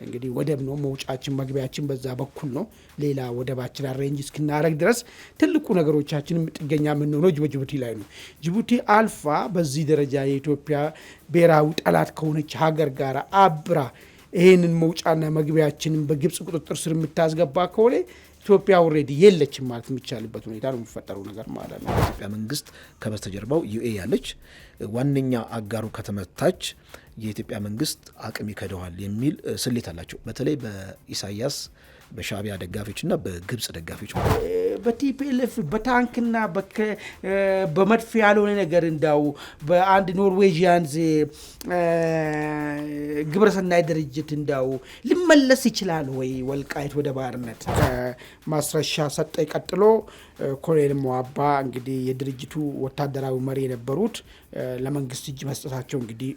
እንግዲህ ወደብ ነው መውጫችን መግቢያችን በዛ በኩል ነው ሌላ ወደባችን አሬንጅ እስክናረግ ድረስ ትልቁ ነገሮቻችን ጥገኛ የምንሆነው ጅቡቲ ላይ ነው ጅቡቲ አልፋ በዚህ ደረጃ የኢትዮጵያ ብሔራዊ ጠላት ከሆነች ሀገር ጋር አብራ ይሄንን መውጫና መግቢያችንን በግብጽ ቁጥጥር ስር የምታስገባ ከሆነ ኢትዮጵያ ኦሬዲ የለችም ማለት የሚቻልበት ሁኔታ ነው የሚፈጠረው ነገር ማለት ነው ኢትዮጵያ መንግስት ከበስተጀርባው ዩኤ ያለች ዋነኛ አጋሩ ከተመታች የኢትዮጵያ መንግስት አቅም ይከደዋል የሚል ስሌት አላቸው በተለይ በኢሳያስ በሻዕቢያ ደጋፊዎችና በግብጽ ደጋፊዎች በቲፒኤልኤፍ በታንክና በመድፍ ያልሆነ ነገር እንዳው በአንድ ኖርዌጂያንስ ግብረሰናይ ድርጅት እንዳው ሊመለስ ይችላል ወይ ወልቃይት ወደ ባርነት ማስረሻ ሰጠ ቀጥሎ ኮሎኔል ሞአባ እንግዲህ የድርጅቱ ወታደራዊ መሪ የነበሩት ለመንግስት እጅ መስጠታቸው እንግዲህ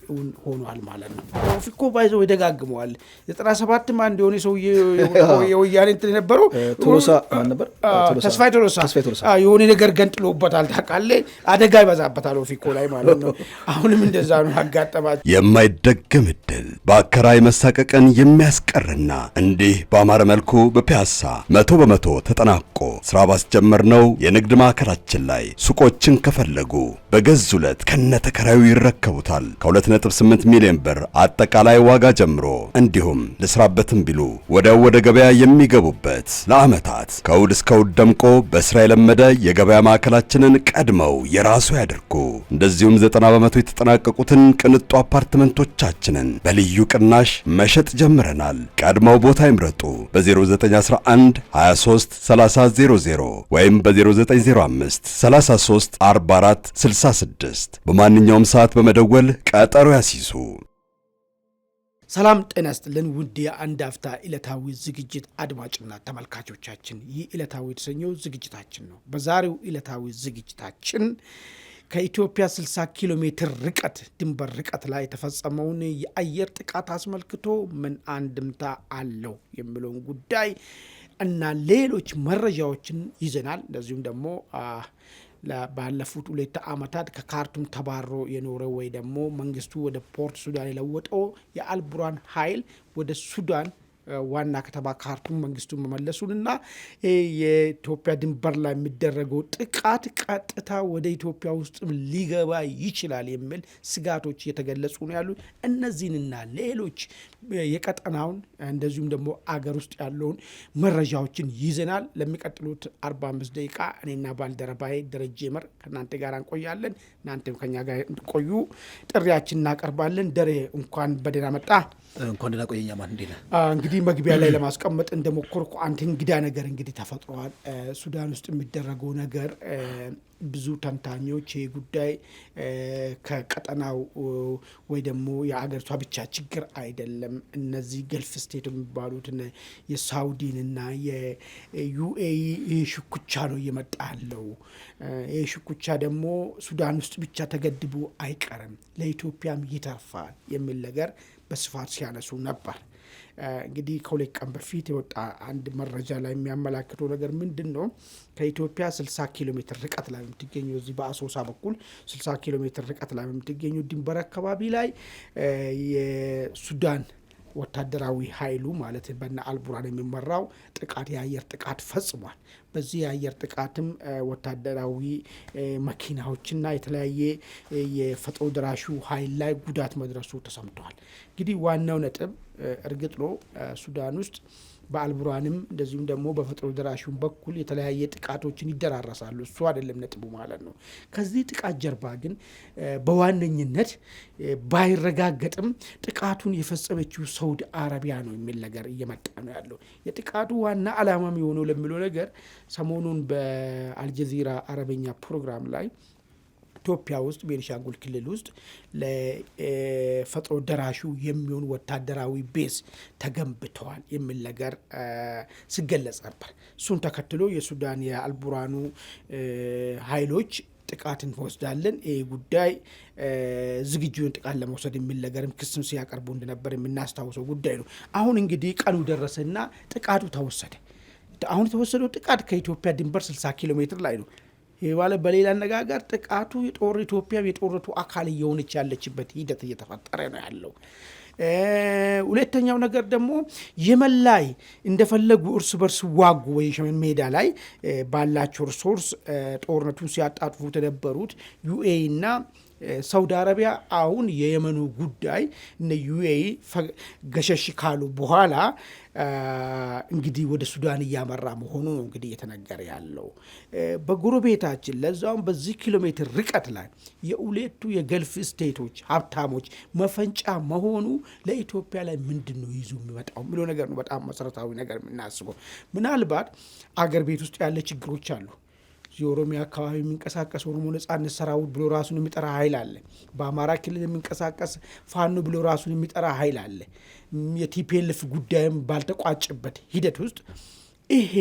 ሆኗል ማለት ነው ኦፊኮ ባይዘው ይደጋግመዋል 97 ማን እንደሆነ ሰው የወያኔ እንትን ነበረው ቶሎሳ ነበር ተስፋዬ ቶሎሳ የሆነ ነገር ገንጥሎበታል ታውቃለህ አደጋ ይበዛበታል ኦፊኮ ላይ ማለት ነው አሁንም እንደዛ ነው ያጋጠማቸው የማይደገም እድል በአከራይ መሳቀቀን የሚያስቀርና እንዲህ በአማረ መልኩ በፒያሳ 100% ተጠናቆ ስራ ባስጀመር ነው የንግድ ማዕከላችን ላይ ሱቆችን ከፈለጉ በገዙለት ከነተከራዩ ይረከቡታል ከ2.8 ሚሊዮን ብር አጠቃላይ ዋጋ ጀምሮ እንዲሁም ለስራበትም ቢሉ ወደ ገበያ የሚገቡበት ለአመታት ከውድ እስከ ውድ ደምቆ በስራ የለመደ የገበያ ማዕከላችንን ቀድመው የራሱ ያድርጉ እንደዚሁም 90% የተጠናቀቁትን ቅንጡ አፓርትመንቶቻችንን በልዩ ቅናሽ መሸጥ ጀምረናል ቀድመው ቦታ ይምረጡ በ0911 23 3000 ወይም በ0905 33 44 66 በማንኛውም ሰዓት በመደወል ቀጠሮ ያስይዙ ሰላም ጤና ይስጥልን ውድ የአንድ አፍታ ዕለታዊ ዝግጅት አድማጭና ተመልካቾቻችን ይህ ዕለታዊ የተሰኘው ዝግጅታችን ነው በዛሬው ዕለታዊ ዝግጅታችን ከኢትዮጵያ 60 ኪሎ ሜትር ርቀት ድንበር ርቀት ላይ የተፈጸመውን የአየር ጥቃት አስመልክቶ ምን አንድምታ አለው የሚለውን ጉዳይ እና ሌሎች መረጃዎችን ይዘናል እንደዚሁም ደግሞ ባለፉት 2 ዓመታት ከካርቱም ተባሮ የኖረ ወይ ደግሞ መንግስቱ ወደ ፖርት ሱዳን የለወጠው የአልቡራን ኃይል ወደ ሱዳን ዋና ከተማ ካርቱም መንግስቱ መመለሱንና የኢትዮጵያ ድንበር ላይ የሚደረገው ጥቃት ቀጥታ ወደ ኢትዮጵያ ውስጥ ሊገባ ይችላል የሚል ስጋቶች እየተገለጹ ነው ያሉ እነዚህንና ሌሎች የቀጠናውን እንደዚሁም ደግሞ አገር ውስጥ ያለውን መረጃዎችን ይዘናል ለሚቀጥሉት 45 ደቂቃ እኔና ባልደረባዬ ደረጀ መር ከናንተ ጋር እንቆያለን እናንተም ከኛ ጋር እንቆዩ ጥሪያችን እናቀርባለን ደሬ እንኳን በደህና መጣ እንኳን ደህና ቆየኛ ማን እንዴ እንግዲህ መግቢያ ላይ ለማስቀመጥ እንደሞከርኩ አንተ እንግዳ ነገር እንግዲህ ተፈጥሯል ሱዳን ውስጥ የሚደረገው ነገር ብዙ ተንታኞች ጉዳይ ከቀጠናው ወይ ደግሞ የአገሪቷ ብቻ ችግር አይደለም እነዚህ ገልፍ ስቴት የሚባሉት የሳውዲንና የዩኤኢ ሽኩቻ ነው እየመጣለው ሽኩቻ ደግሞ ሱዳን ውስጥ ብቻ ተገድቦ አይቀርም ለኢትዮጵያም ይተርፋል የሚል ነገር በስፋት ሲያነሱ ነበር እንግዲህ ከሁለት ቀን በፊት የወጣ አንድ መረጃ ላይ የሚያመላክተው ነገር ምንድነው ከኢትዮጵያ 60 ኪሎ ሜትር ርቀት ላይ የምትገኘው እዚህ በአሶሳ በኩል 60 ኪሎ ሜትር ርቀት ላይ የምትገኘው ድንበር አካባቢ ላይ የሱዳን ወታደራዊ ኃይሉ ማለት በእነ አልቡራን የሚመራው ጥቃት የአየር ጥቃት ፈጽሟል በዚህ የአየር ጥቃትም ወታደራዊ መኪናዎችና የተለያየ የፈጥኖ ደራሹ ኃይል ላይ ጉዳት መድረሱ ተሰምቷል እንግዲህ ዋናው ነጥብ እርግጥ ነው ሱዳን ውስጥ በአልቡራንም እንደዚሁም ደግሞ በፈጥኖ ደራሹም በኩል የተለያየ ጥቃቶችን ይደራረሳሉ እሱ አይደለም ነጥቡ ማለት ነው ከዚህ ጥቃት ጀርባ ግን በዋነኝነት ባይረጋገጥም ጥቃቱን የፈጸመችው ሳውዲ አረቢያ ነው የሚል ነገር እየመጣ ነው ያለው የጥቃቱ ዋና ዓላማም የሆነው ለሚለው ነገር ሰሞኑን በአልጀዚራ አረበኛ ፕሮግራም ላይ ኢትዮጵያ ውስጥ ቤኒሻንጉል ክልል ውስጥ ለፈጥኖ ደራሹ የሚሆን ወታደራዊ ቤዝ ተገንብተዋል የሚል ነገር ሲገለጽ ነበር እሱን ተከትሎ የሱዳን የአልቡራኑ ኃይሎች ጥቃትን ወስዳለን ጉዳይ ዝግጁን ጥቃት ለመውሰድ የሚል ነገርም ክስም ሲያቀርቡ እንደነበር የምናስታውሰው ጉዳይ ነው አሁን እንግዲህ ቀኑ ደረሰና ጥቃቱ ተወሰደ አሁን የተወሰደው ጥቃት ከኢትዮጵያ ድንበር 60 ኪሎ ሜትር ላይ ነው ይባለ በሌላ አነጋገር ጥቃቱ የጦር ኢትዮጵያ የጦርነቱ አካል እየሆነች ያለችበት ሂደት እየተፈጠረ ነው ያለው ሁለተኛው ነገር ደግሞ የመን ላይ እንደፈለጉ እርስ በርስ ዋጉ ወይ የመን ሜዳ ላይ ባላቸው ሪሶርስ ጦርነቱን ሲያጣጥፉት የነበሩት ዩኤኢ እና ሳውዲ አረቢያ አሁን የየመኑ ጉዳይ እነ ዩኤኢ ገሸሽ ካሉ በኋላ እንግዲህ ወደ ሱዳን እያመራ መሆኑ ነው እንግዲህ እየተነገረ ያለው። በጎረቤታችን ለዛውም በዚህ ኪሎ ሜትር ርቀት ላይ የሁለቱ የገልፍ ስቴቶች ሀብታሞች መፈንጫ መሆኑ ለኢትዮጵያ ላይ ምንድን ነው ይዞ የሚመጣው የሚለው ነገር ነው በጣም መሰረታዊ ነገር የምናስበው። ምናልባት አገር ቤት ውስጥ ያለ ችግሮች አሉ። የኦሮሚያ አካባቢ የሚንቀሳቀስ ኦሮሞ ነጻነት ሰራዊት ብሎ ራሱን የሚጠራ ኃይል አለ። በአማራ ክልል የሚንቀሳቀስ ፋኖ ብሎ ራሱን የሚጠራ ኃይል አለ። የቲፒኤልኤፍ ጉዳይም ባልተቋጭበት ሂደት ውስጥ ይሄ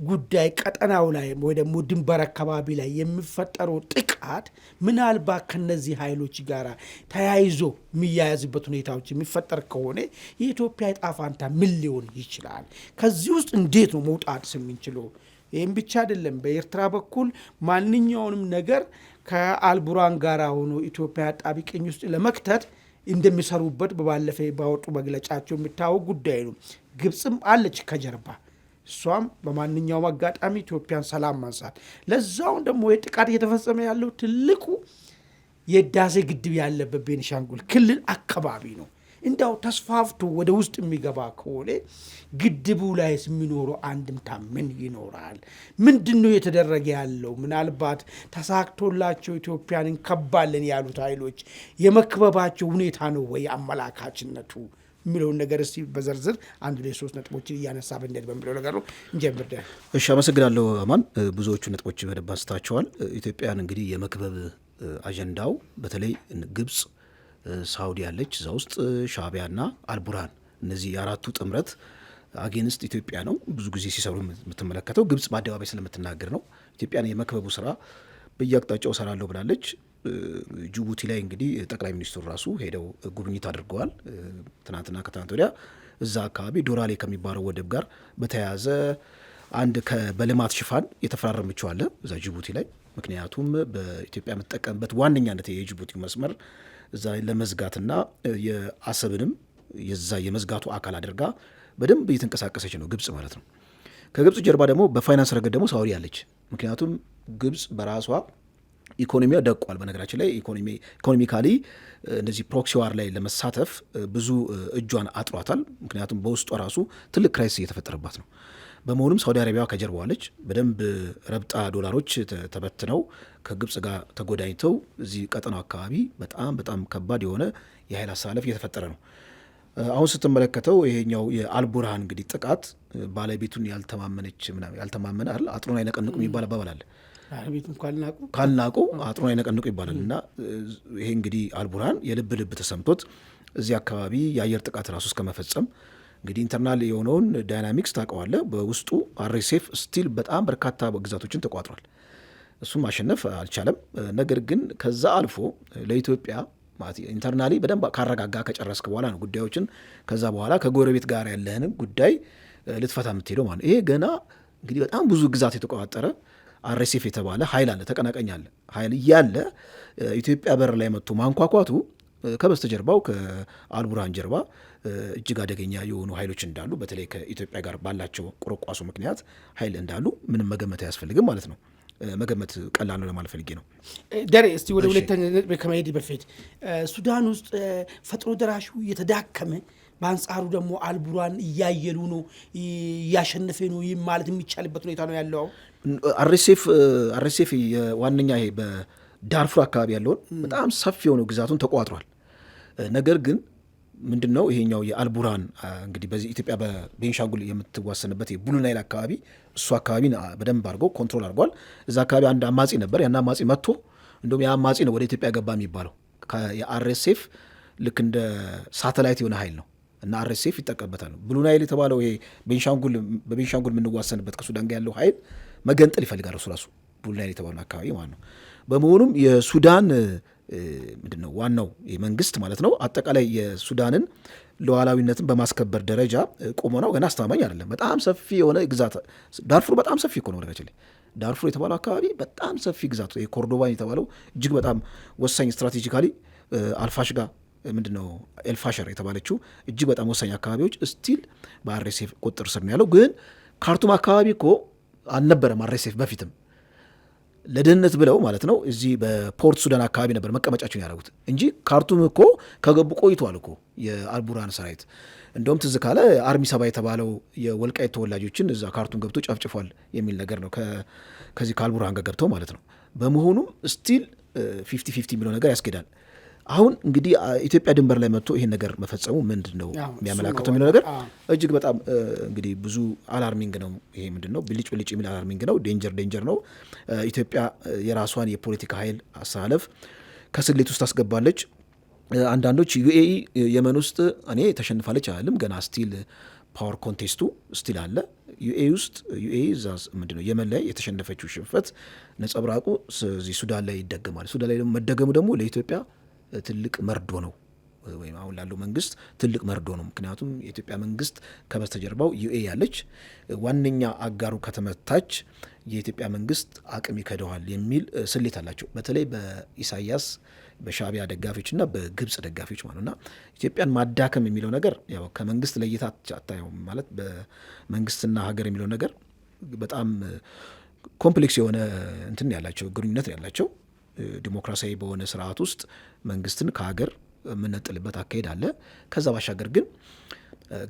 ጉዳይ ቀጠናው ላይ ወይ ደግሞ ድንበር አካባቢ ላይ የሚፈጠረው ጥቃት ምናልባት ከነዚህ ኃይሎች ጋር ተያይዞ የሚያያዝበት ሁኔታዎች የሚፈጠር ከሆነ የኢትዮጵያ ዕጣ ፈንታ ምን ሊሆን ይችላል? ከዚህ ውስጥ እንዴት ነው መውጣት የምንችለው? ይህም ብቻ አይደለም። በኤርትራ በኩል ማንኛውንም ነገር ከአልቡራን ጋር ሆኖ ኢትዮጵያ አጣብቂኝ ውስጥ ለመክተት እንደሚሰሩበት በባለፈ ባወጡ መግለጫቸው የሚታወቅ ጉዳይ ነው። ግብፅም አለች ከጀርባ። እሷም በማንኛውም አጋጣሚ ኢትዮጵያን ሰላም ማንሳት፣ ለዛውን ደግሞ የጥቃት እየተፈጸመ ያለው ትልቁ የህዳሴ ግድብ ያለበት ቤኒሻንጉል ክልል አካባቢ ነው። እንዳው ተስፋፍቶ ወደ ውስጥ የሚገባ ከሆነ ግድቡ ላይ የሚኖረው አንድምታ ምን ይኖራል? ምንድን ነው የተደረገ ያለው? ምናልባት ተሳክቶላቸው ኢትዮጵያን እንከባለን ያሉት ኃይሎች የመክበባቸው ሁኔታ ነው ወይ አመላካችነቱ የሚለውን ነገር እስቲ በዝርዝር 1-3 ነጥቦችን እያነሳ ብንሄድ በሚለው ነገር ነው እንጀምር። እሺ፣ አመሰግናለሁ አማን። ብዙዎቹ ነጥቦች በደንብ አንስታቸዋል። ኢትዮጵያን እንግዲህ የመክበብ አጀንዳው በተለይ ግብጽ፣ ሳውዲ ያለች እዛ ውስጥ ሻዕቢያና አልቡርሃን እነዚህ የአራቱ ጥምረት አጌንስት ኢትዮጵያ ነው ብዙ ጊዜ ሲሰሩ የምትመለከተው። ግብጽ በአደባባይ ስለምትናገር ነው። ኢትዮጵያን የመክበቡ ስራ በየአቅጣጫው ሰራለሁ ብላለች። ጅቡቲ ላይ እንግዲህ ጠቅላይ ሚኒስትሩ ራሱ ሄደው ጉብኝት አድርገዋል። ትናንትና ከትናንት ወዲያ እዛ አካባቢ ዶራሌ ከሚባለው ወደብ ጋር በተያያዘ አንድ በልማት ሽፋን የተፈራረመችው አለ እዛ ጅቡቲ ላይ። ምክንያቱም በኢትዮጵያ የምትጠቀምበት ዋነኛነት የጅቡቲ መስመር እዛ ለመዝጋትና የአሰብንም የዛ የመዝጋቱ አካል አድርጋ በደንብ እየተንቀሳቀሰች ነው ግብጽ ማለት ነው። ከግብጽ ጀርባ ደግሞ በፋይናንስ ረገድ ደግሞ ሳውዲ አለች። ምክንያቱም ግብጽ በራሷ ኢኮኖሚያ ደቋል። በነገራችን ላይ ኢኮኖሚካሊ እነዚህ ፕሮክሲ ዋር ላይ ለመሳተፍ ብዙ እጇን አጥሯታል። ምክንያቱም በውስጧ ራሱ ትልቅ ክራይሲስ እየተፈጠረባት ነው። በመሆኑም ሳውዲ አረቢያ ከጀርባዋለች። በደንብ ረብጣ ዶላሮች ተበትነው ከግብጽ ጋር ተጎዳኝተው እዚህ ቀጠናው አካባቢ በጣም በጣም ከባድ የሆነ የኃይል አሰላለፍ እየተፈጠረ ነው። አሁን ስትመለከተው ይሄኛው የአልቡርሃን እንግዲህ ጥቃት ባለቤቱን ያልተማመነ አይደል አጥሩን አይነቀንቁ የሚባል አባባል አለ። ካልናቁ አጥሩን አይነቀንቁ ይባላል። እና ይሄ እንግዲህ አልቡርሃን የልብ ተሰምቶት እዚህ አካባቢ የአየር ጥቃት ራሱ እስከ መፈጸም እንግዲህ ኢንተርናል የሆነውን ዳይናሚክስ ታውቀዋለህ። በውስጡ አርኤስኤፍ ስቲል በጣም በርካታ ግዛቶችን ተቋጥሯል። እሱም ማሸነፍ አልቻለም። ነገር ግን ከዛ አልፎ ለኢትዮጵያ ኢንተርናሊ በደንብ ካረጋጋ ከጨረስክ በኋላ ነው ጉዳዮችን ከዛ በኋላ ከጎረቤት ጋር ያለህንም ጉዳይ ልትፈታ የምትሄደው ማለት ነው። ይሄ ገና እንግዲህ በጣም ብዙ ግዛት የተቆጣጠረ አርኤስኤፍ የተባለ ኃይል አለ፣ ተቀናቃኝ አለ። ኃይል እያለ ኢትዮጵያ በር ላይ መጥቶ ማንኳኳቱ ከበስተጀርባው ከአልቡርሃን ጀርባ እጅግ አደገኛ የሆኑ ኃይሎች እንዳሉ በተለይ ከኢትዮጵያ ጋር ባላቸው ቁርቋሱ ምክንያት ኃይል እንዳሉ ምንም መገመት አያስፈልግም ማለት ነው። መገመት ቀላል ነው ለማለት ፈልጌ ነው። ደሬ እስቲ ወደ ሁለተኛ ነጥብ ከመሄድ በፊት ሱዳን ውስጥ ፈጥኖ ደራሹ እየተዳከመ በአንጻሩ ደግሞ አልቡርሃን እያየሉ ነው እያሸነፈ ነው ማለት የሚቻልበት ሁኔታ ነው ያለው። አርኤስኤፍ ዋነኛ ይሄ በዳርፉር አካባቢ ያለውን በጣም ሰፊ የሆነው ግዛቱን ተቋጥሯል። ነገር ግን ምንድን ነው ይሄኛው የአልቡርሃን እንግዲህ በዚህ ኢትዮጵያ በቤንሻንጉል የምትዋሰንበት የቡሉ ናይል አካባቢ እሱ አካባቢ በደንብ አድርገው ኮንትሮል አድርጓል። እዛ አካባቢ አንድ አማጺ ነበር። ያን አማጺ መጥቶ እንደውም የአማጺ ነው ወደ ኢትዮጵያ ገባ የሚባለው። የአርኤስኤፍ ልክ እንደ ሳተላይት የሆነ ኃይል ነው እና አርኤስኤፍ ይጠቀምበታል። ብሉ ናይል የተባለው ይሄ በቤንሻንጉል የምንዋሰንበት ከሱዳን ጋር ያለው ኃይል መገንጠል ይፈልጋል እሱ ራሱ ብሉ ናይል የተባለው አካባቢ ማለት ነው። በመሆኑም የሱዳን ምንድነው ዋናው መንግስት ማለት ነው አጠቃላይ የሱዳንን ሉዓላዊነትን በማስከበር ደረጃ ቁመናው ገና አስተማማኝ አይደለም። በጣም ሰፊ የሆነ ግዛት ዳርፉር በጣም ሰፊ እኮ ነው። ወደካችን ዳርፉር የተባለው አካባቢ በጣም ሰፊ ግዛት ኮርዶባን የተባለው እጅግ በጣም ወሳኝ ስትራቴጂካሊ አልፋሽጋ ምንድነው ኤልፋሸር የተባለችው እጅግ በጣም ወሳኝ አካባቢዎች ስቲል በአርኤስኤፍ ቁጥጥር ስር ነው ያለው። ግን ካርቱም አካባቢ እኮ አልነበረም አርኤስኤፍ በፊትም ለደህንነት ብለው ማለት ነው እዚህ በፖርት ሱዳን አካባቢ ነበር መቀመጫቸውን ያደረጉት እንጂ ካርቱም እኮ ከገቡ ቆይቷል እኮ የአልቡርሃን ሰራዊት። እንደውም ትዝ ካለ አርሚ 7 የተባለው የወልቃይት ተወላጆችን እዛ ካርቱም ገብቶ ጨፍጭፏል የሚል ነገር ነው ከዚህ ከአልቡርሃን ጋር ገብተው ማለት ነው። በመሆኑም ስቲል 50-50 የሚለው ነገር ያስኬዳል። አሁን እንግዲህ ኢትዮጵያ ድንበር ላይ መጥቶ ይሄን ነገር መፈጸሙ ምንድን ነው የሚያመላክተው የሚለው ነገር እጅግ በጣም እንግዲህ ብዙ አላርሚንግ ነው። ይሄ ምንድን ነው ብልጭ የሚል አላርሚንግ ነው። ዴንጀር ነው። ኢትዮጵያ የራሷን የፖለቲካ ኃይል አሳለፍ ከስሌት ውስጥ ታስገባለች። አንዳንዶች ዩኤኢ የመን ውስጥ እኔ ተሸንፋለች አላለም፣ ገና ስቲል ፓወር ኮንቴስቱ ስቲል አለ። ዩኤኢ እዛ ምንድን ነው የመን ላይ የተሸነፈችው ሽንፈት ነጸብራቁ እዚህ ሱዳን ላይ ይደገማል። ሱዳን ላይ ደግሞ መደገሙ ደግሞ ለኢትዮጵያ ትልቅ መርዶ ነው፣ ወይም አሁን ላለው መንግስት ትልቅ መርዶ ነው። ምክንያቱም የኢትዮጵያ መንግስት ከበስተጀርባው ዩኤኢ ያለች ዋነኛ አጋሩ ከተመታች የኢትዮጵያ መንግስት አቅም ይከደዋል የሚል ስሌት አላቸው። በተለይ በኢሳያስ በሻዕቢያ ደጋፊዎችና በግብጽ ደጋፊዎች ማለትና ኢትዮጵያን ማዳከም የሚለው ነገር ያው ከመንግስት ለይታ አታየውም ማለት በመንግስትና ሀገር የሚለው ነገር በጣም ኮምፕሌክስ የሆነ እንትን ያላቸው ግንኙነት ያላቸው ዲሞክራሲያዊ በሆነ ስርዓት ውስጥ መንግስትን ከሀገር የምንነጥልበት አካሄድ አለ። ከዛ ባሻገር ግን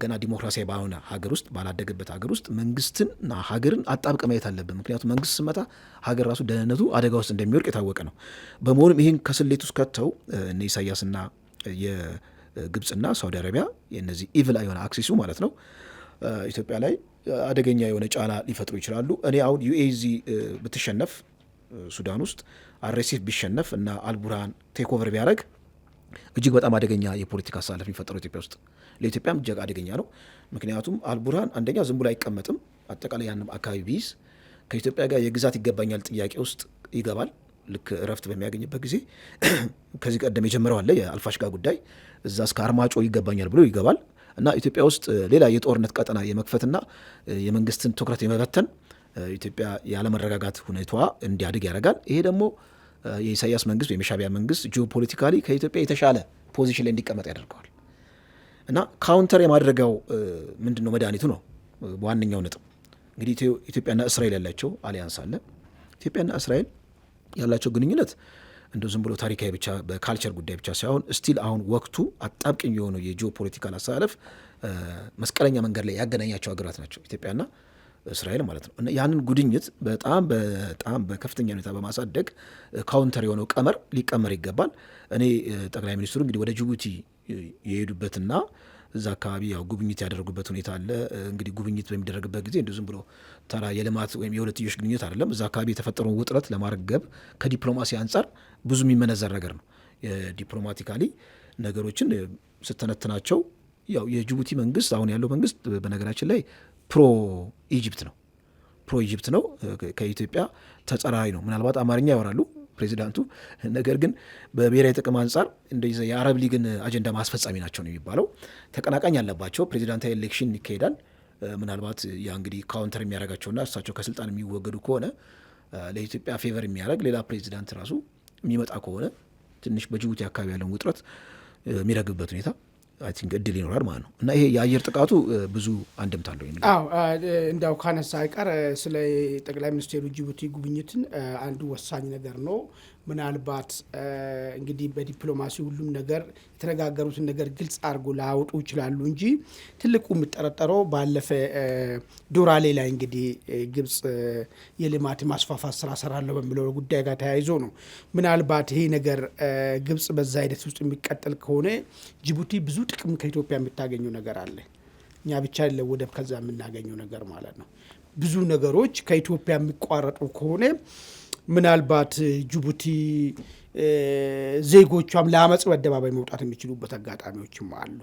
ገና ዲሞክራሲያዊ ባልሆነ ሀገር ውስጥ ባላደገበት ሀገር ውስጥ መንግስትንና ሀገርን አጣብቀ ማየት አለብን። ምክንያቱም መንግስት ስመታ ሀገር ራሱ ደህንነቱ አደጋ ውስጥ እንደሚወርቅ የታወቀ ነው። በመሆኑም ይህን ከስሌት ውስጥ ከተው እነ ኢሳያስና የግብፅና ሳውዲ አረቢያ የነዚህ ኢቭል የሆነ አክሲሱ ማለት ነው ኢትዮጵያ ላይ አደገኛ የሆነ ጫና ሊፈጥሩ ይችላሉ። እኔ አሁን ዩኤዚ ብትሸነፍ ሱዳን ውስጥ አርኤስኤፍ ቢሸነፍ እና አልቡርሃን ቴክ ኦቨር ቢያደርግ እጅግ በጣም አደገኛ የፖለቲካ አሳለፍ የሚፈጠረው ኢትዮጵያ ውስጥ ለኢትዮጵያም እጅግ አደገኛ ነው። ምክንያቱም አልቡርሃን አንደኛ ዝም ብሎ አይቀመጥም። አጠቃላይ ያንም አካባቢ ቢይዝ ከኢትዮጵያ ጋር የግዛት ይገባኛል ጥያቄ ውስጥ ይገባል። ልክ እረፍት በሚያገኝበት ጊዜ ከዚህ ቀደም የጀመረው አለ የአልፋሽጋ ጉዳይ እዛ እስከ አርማጮ ይገባኛል ብሎ ይገባል እና ኢትዮጵያ ውስጥ ሌላ የጦርነት ቀጠና የመክፈትና የመንግስትን ትኩረት የመበተን ኢትዮጵያ ያለመረጋጋት ሁኔታዋ እንዲያድግ ያደርጋል። ይሄ ደግሞ የኢሳያስ መንግስት ወይም የሻዕቢያ መንግስት ጂኦፖለቲካሊ ከኢትዮጵያ የተሻለ ፖዚሽን ላይ እንዲቀመጥ ያደርገዋል እና ካውንተር የማድረጊያው ምንድን ነው መድኃኒቱ ነው በዋነኛው ነጥብ። እንግዲህ ኢትዮጵያና እስራኤል ያላቸው አሊያንስ አለ። ኢትዮጵያና እስራኤል ያላቸው ግንኙነት እንደው ዝም ብሎ ታሪካዊ ብቻ በካልቸር ጉዳይ ብቻ ሳይሆን ስቲል አሁን ወቅቱ አጣብቅኝ የሆነው የጂኦፖለቲካል አሰላለፍ መስቀለኛ መንገድ ላይ ያገናኛቸው ሀገራት ናቸው ኢትዮጵያና እስራኤል ማለት ነው። እና ያንን ጉድኝት በጣም በከፍተኛ ሁኔታ በማሳደግ ካውንተር የሆነው ቀመር ሊቀመር ይገባል። እኔ ጠቅላይ ሚኒስትሩ እንግዲህ ወደ ጅቡቲ የሄዱበትና እዛ አካባቢ ያው ጉብኝት ያደረጉበት ሁኔታ አለ። እንግዲህ ጉብኝት በሚደረግበት ጊዜ እንደ ዝም ብሎ ተራ የልማት ወይም የሁለትዮሽ ግንኙነት አይደለም። እዛ አካባቢ የተፈጠረውን ውጥረት ለማርገብ ከዲፕሎማሲ አንጻር ብዙ የሚመነዘር ነገር ነው። ዲፕሎማቲካሊ ነገሮችን ስተነትናቸው ያው የጅቡቲ መንግስት አሁን ያለው መንግስት በነገራችን ላይ ፕሮ ኢጅፕት ነው። ከኢትዮጵያ ተጸራሪ ነው። ምናልባት አማርኛ ያወራሉ ፕሬዚዳንቱ፣ ነገር ግን በብሔራዊ ጥቅም አንጻር እንደዚህ የአረብ ሊግን አጀንዳ ማስፈጻሚ ናቸው ነው የሚባለው። ተቀናቃኝ ያለባቸው ፕሬዚዳንታዊ ኤሌክሽን ይካሄዳል። ምናልባት ያ እንግዲህ ካውንተር የሚያደርጋቸውና እሳቸው ከስልጣን የሚወገዱ ከሆነ ለኢትዮጵያ ፌቨር የሚያደርግ ሌላ ፕሬዚዳንት ራሱ የሚመጣ ከሆነ ትንሽ በጅቡቲ አካባቢ ያለውን ውጥረት የሚረግብበት ሁኔታ አይ ቲንክ እድል ይኖራል ማለት ነው። እና ይሄ የአየር ጥቃቱ ብዙ አንድምታ አለው የሚል እንዲያው ካነሳ አይቀር ስለ ጠቅላይ ሚኒስቴሩ ጅቡቲ ጉብኝትን አንዱ ወሳኝ ነገር ነው። ምናልባት እንግዲህ በዲፕሎማሲ ሁሉም ነገር የተነጋገሩትን ነገር ግልጽ አድርጎ ላያወጡ ይችላሉ እንጂ ትልቁ የሚጠረጠረው ባለፈ ዶራሌ ላይ እንግዲህ ግብጽ የልማት ማስፋፋት ስራ ሰራለሁ በሚለው ጉዳይ ጋር ተያይዞ ነው። ምናልባት ይሄ ነገር ግብጽ በዛ ሂደት ውስጥ የሚቀጥል ከሆነ ጅቡቲ ብዙ ጥቅም ከኢትዮጵያ የምታገኘው ነገር አለ። እኛ ብቻ ለወደብ ከዛ የምናገኘው ነገር ማለት ነው። ብዙ ነገሮች ከኢትዮጵያ የሚቋረጡ ከሆነ ምናልባት ጅቡቲ ዜጎቿም ለአመፅ በአደባባይ መውጣት የሚችሉበት አጋጣሚዎችም አሉ።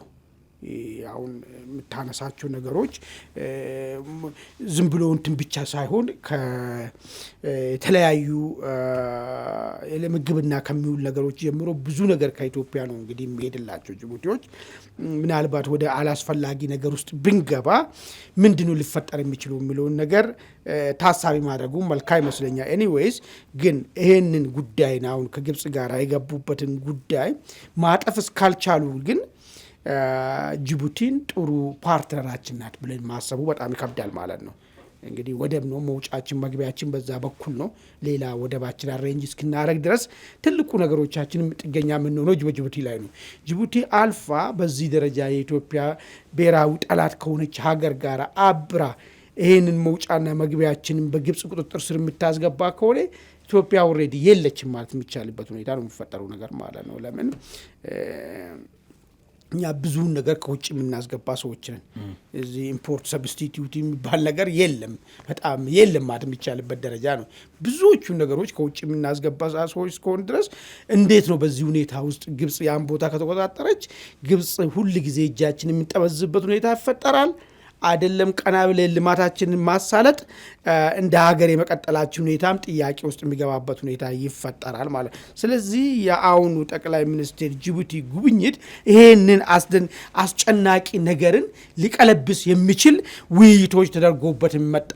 አሁን የምታነሳቸው ነገሮች ዝም ብሎ እንትን ብቻ ሳይሆን ከተለያዩ ለምግብና ከሚውል ነገሮች ጀምሮ ብዙ ነገር ከኢትዮጵያ ነው እንግዲህ የሚሄድላቸው ጅቡቲዎች። ምናልባት ወደ አላስፈላጊ ነገር ውስጥ ብንገባ ምንድነው ሊፈጠር የሚችለው የሚለውን ነገር ታሳቢ ማድረጉ መልካም ይመስለኛል። ኤኒዌይስ ግን ይሄንን ጉዳይ አሁን ከግብጽ ጋር የገቡበትን ጉዳይ ማጠፍ እስካልቻሉ ግን ጅቡቲን ጥሩ ፓርትነራችን ናት ብለን ማሰቡ በጣም ይከብዳል ማለት ነው። እንግዲህ ወደብ ነው መውጫችን መግቢያችን በዛ በኩል ነው። ሌላ ወደባችን አሬንጅ እስክናረግ ድረስ ትልቁ ነገሮቻችንም ጥገኛ የምንሆነው በጅቡቲ ላይ ነው። ጅቡቲ አልፋ በዚህ ደረጃ የኢትዮጵያ ብሔራዊ ጠላት ከሆነች ሀገር ጋር አብራ ይህንን መውጫና መግቢያችንን በግብጽ ቁጥጥር ስር የምታስገባ ከሆነ ኢትዮጵያ ኦልሬዲ የለችም ማለት የሚቻልበት ሁኔታ ነው የሚፈጠረው ነገር ማለት ነው። ለምን እኛ ብዙውን ነገር ከውጭ የምናስገባ ሰዎች ነን። እዚህ ኢምፖርት ሰብስቲቲዩት የሚባል ነገር የለም፣ በጣም የለም ማለት የሚቻልበት ደረጃ ነው። ብዙዎቹን ነገሮች ከውጭ የምናስገባ ሰዎች እስከሆን ድረስ እንዴት ነው በዚህ ሁኔታ ውስጥ ግብጽ ያን ቦታ ከተቆጣጠረች ግብጽ ሁል ጊዜ እጃችን የምንጠመዝበት ሁኔታ ይፈጠራል። አይደለም ቀና ብለን ልማታችንን ማሳለጥ እንደ ሀገር የመቀጠላችን ሁኔታም ጥያቄ ውስጥ የሚገባበት ሁኔታ ይፈጠራል ማለት ነው። ስለዚህ የአሁኑ ጠቅላይ ሚኒስትር ጅቡቲ ጉብኝት ይሄንን አስጨናቂ ነገርን ሊቀለብስ የሚችል ውይይቶች ተደርጎበት የሚመጣ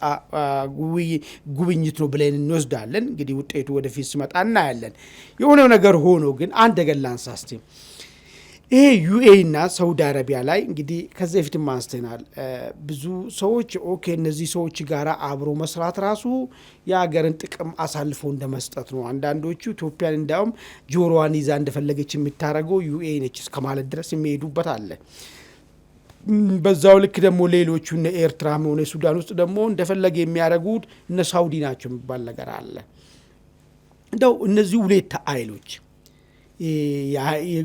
ጉብኝት ነው ብለን እንወስዳለን። እንግዲህ ውጤቱ ወደፊት ሲመጣ እናያለን። የሆነው ነገር ሆኖ ግን አንድ ነገር ላንሳ እስቲ። ይሄ ዩኤኢ እና ሳውዲ አረቢያ ላይ እንግዲህ ከዚህ በፊትም አንስተናል። ብዙ ሰዎች ኦኬ እነዚህ ሰዎች ጋር አብሮ መስራት ራሱ የሀገርን ጥቅም አሳልፎ እንደመስጠት ነው። አንዳንዶቹ ኢትዮጵያን እንዳውም ጆሮዋን ይዛ እንደፈለገች የምታደርገው ዩኤኢ ነች እስከማለት ድረስ የሚሄዱበት አለ። በዛው ልክ ደግሞ ሌሎቹ እነ ኤርትራም ሆነ ሱዳን ውስጥ ደግሞ እንደፈለገ የሚያደርጉት እነ ሳውዲ ናቸው የሚባል ነገር አለ። እንደው እነዚህ ሁለት ኃይሎች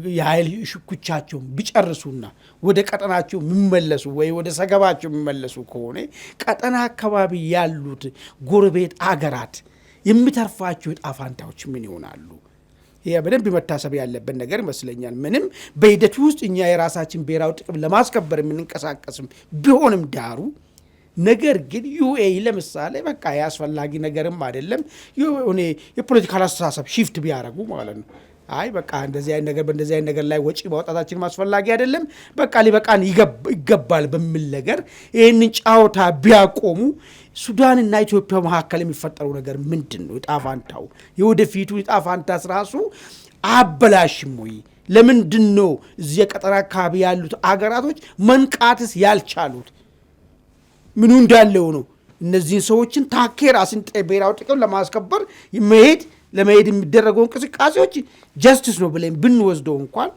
የኃይል ሽኩቻቸውን ቢጨርሱና ወደ ቀጠናቸው የሚመለሱ ወይ ወደ ሰገባቸው የሚመለሱ ከሆነ ቀጠና አካባቢ ያሉት ጎረቤት አገራት የሚተርፋቸው ዕጣ ፈንታዎች ምን ይሆናሉ? ይሄ በደንብ መታሰብ ያለበት ነገር ይመስለኛል። ምንም በሂደቱ ውስጥ እኛ የራሳችን ብሔራዊ ጥቅም ለማስከበር የምንንቀሳቀስም ቢሆንም ዳሩ ነገር ግን ዩኤኢ ለምሳሌ በቃ ያስፈላጊ ነገርም አይደለም የሆነ የፖለቲካል አስተሳሰብ ሺፍት ቢያደርጉ ማለት ነው። አይ በቃ እንደዚህ አይነት ነገር በእንደዚህ አይነት ነገር ላይ ወጪ ማውጣታችን ማስፈላጊ አይደለም፣ በቃ ሊበቃን ይገባል በሚል ነገር ይህንን ጫወታ ቢያቆሙ ሱዳንና ኢትዮጵያ መካከል የሚፈጠረው ነገር ምንድን ነው? ዕጣ ፈንታው የወደፊቱ ዕጣ ፈንታስ ራሱ አበላሽም ወይ? ለምንድን ነው እዚህ የቀጠና አካባቢ ያሉት አገራቶች መንቃትስ ያልቻሉት? ምኑ እንዳለው ነው እነዚህን ሰዎችን ታኬ ራስን ብሔራዊ ጥቅም ለማስከበር ለመሄድ የሚደረገው እንቅስቃሴዎች ጀስቲስ ነው ብለን ብንወስደው እንኳን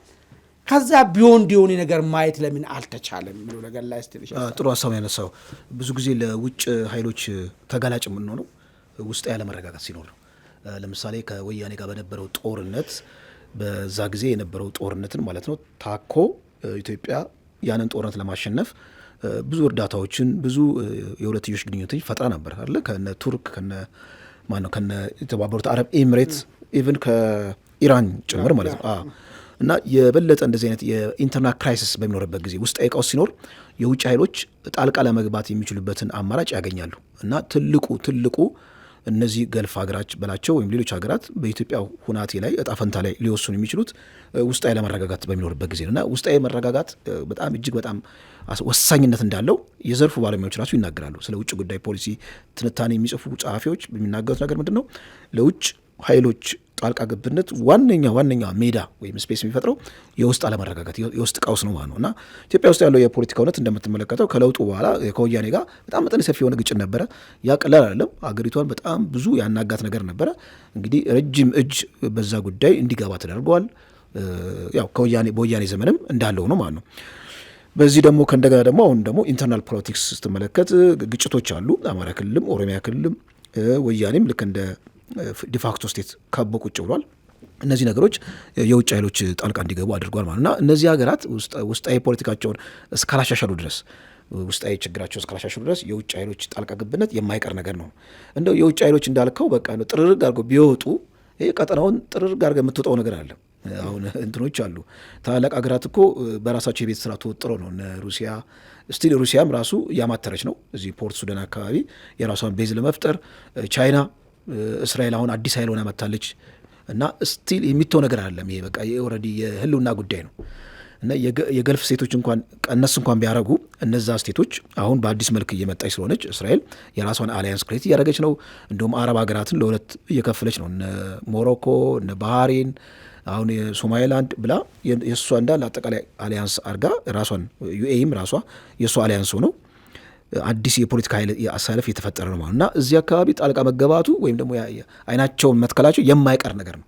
ከዛ ቢዮንድ የሆነ ነገር ማየት ለምን አልተቻለም የሚለው ነገር ላይ ጥሩ ሀሳብ ያነሳው። ብዙ ጊዜ ለውጭ ኃይሎች ተጋላጭ የምንሆነው ውስጥ ያለመረጋጋት ሲኖር ነው። ለምሳሌ ከወያኔ ጋር በነበረው ጦርነት በዛ ጊዜ የነበረው ጦርነትን ማለት ነው ታኮ ኢትዮጵያ ያንን ጦርነት ለማሸነፍ ብዙ እርዳታዎችን ብዙ የሁለትዮሽ ግንኙነቶች ፈጥራ ነበር አለ ከነ ቱርክ ከነ የተባበሩት አረብ ኤሚሬትስ ኢቭን ከኢራን ጭምር ማለት ነው። እና የበለጠ እንደዚህ አይነት የኢንተርናል ክራይሲስ በሚኖርበት ጊዜ ውስጣዊ ቀውስ ሲኖር የውጭ ኃይሎች ጣልቃ ለመግባት የሚችሉበትን አማራጭ ያገኛሉ። እና ትልቁ እነዚህ ገልፍ ሀገራት በላቸው ወይም ሌሎች ሀገራት በኢትዮጵያ ሁናቴ ላይ እጣ ፈንታ ላይ ሊወስኑ የሚችሉት ውስጣዊ ለመረጋጋት በሚኖርበት ጊዜ ነው። እና ውስጣዊ መረጋጋት በጣም እጅግ በጣም ወሳኝነት እንዳለው የዘርፉ ባለሙያዎች ራሱ ይናገራሉ። ስለ ውጭ ጉዳይ ፖሊሲ ትንታኔ የሚጽፉ ጸሐፊዎች የሚናገሩት ነገር ምንድን ነው? ለውጭ ኃይሎች ጣልቃ ገብነት ዋነኛ ሜዳ ወይም ስፔስ የሚፈጥረው የውስጥ አለመረጋጋት የውስጥ ቀውስ ነው ማለት ነው። እና ኢትዮጵያ ውስጥ ያለው የፖለቲካ እውነት እንደምትመለከተው ከለውጡ በኋላ ከወያኔ ጋር በጣም መጠን ሰፊ የሆነ ግጭት ነበረ። ያ ቀላል አይደለም። አገሪቷን በጣም ብዙ ያናጋት ነገር ነበረ። እንግዲህ ረጅም እጅ በዛ ጉዳይ እንዲገባ ተደርገዋል። ያው በወያኔ ዘመንም እንዳለው ነው ማለት ነው። በዚህ ደግሞ ከእንደገና ደግሞ አሁን ደግሞ ኢንተርናል ፖለቲክስ ስትመለከት ግጭቶች አሉ። አማራ ክልልም ኦሮሚያ ክልልም ወያኔም ልክ እንደ ዲፋክቶ ስቴት ከቦ ቁጭ ብሏል። እነዚህ ነገሮች የውጭ ኃይሎች ጣልቃ እንዲገቡ አድርጓል ማለት እና እነዚህ ሀገራት ውስጣዊ ፖለቲካቸውን እስካላሻሻሉ ድረስ ውስጣዊ ችግራቸው እስካላሻሻሉ ድረስ የውጭ ኃይሎች ጣልቃ ገብነት የማይቀር ነገር ነው። እንደው የውጭ ኃይሎች እንዳልከው በቃ ጥርርግ አድርገው ቢወጡ ይሄ ቀጠናውን ጥርርግ አድርገው የምትወጣው ነገር አለ። አሁን እንትኖች አሉ ታላላቅ ሀገራት እኮ በራሳቸው የቤት ስራ ተወጥሮ ነው እነ ሩሲያ ስቲል ሩሲያም ራሱ ያማተረች ነው እዚህ ፖርት ሱዳን አካባቢ የራሷን ቤዝ ለመፍጠር ቻይና እስራኤል አሁን አዲስ ኃይል ሆና መታለች እና ስቲል የሚተው ነገር አይደለም ይሄ በቃ ኦልሬዲ የህልውና ጉዳይ ነው እና የገልፍ ስቴቶች እንኳን እነሱ እንኳን ቢያረጉ እነዛ ስቴቶች አሁን በአዲስ መልክ እየመጣች ስለሆነች እስራኤል የራሷን አሊያንስ ክሬት እያደረገች ነው እንደውም አረብ ሀገራትን ለሁለት እየከፈለች ነው እነ ሞሮኮ እነ ባህሬን አሁን የሶማሌላንድ ብላ የእሷ እንዳለ አጠቃላይ አሊያንስ አርጋ ራሷን ዩኤኢም ራሷ የእሷ አሊያንስ ሆነው አዲስ የፖለቲካ ኃይል አሳልፍ የተፈጠረ ነው ማለት እና እዚህ አካባቢ ጣልቃ መገባቱ ወይም ደግሞ አይናቸውን መትከላቸው የማይቀር ነገር ነው።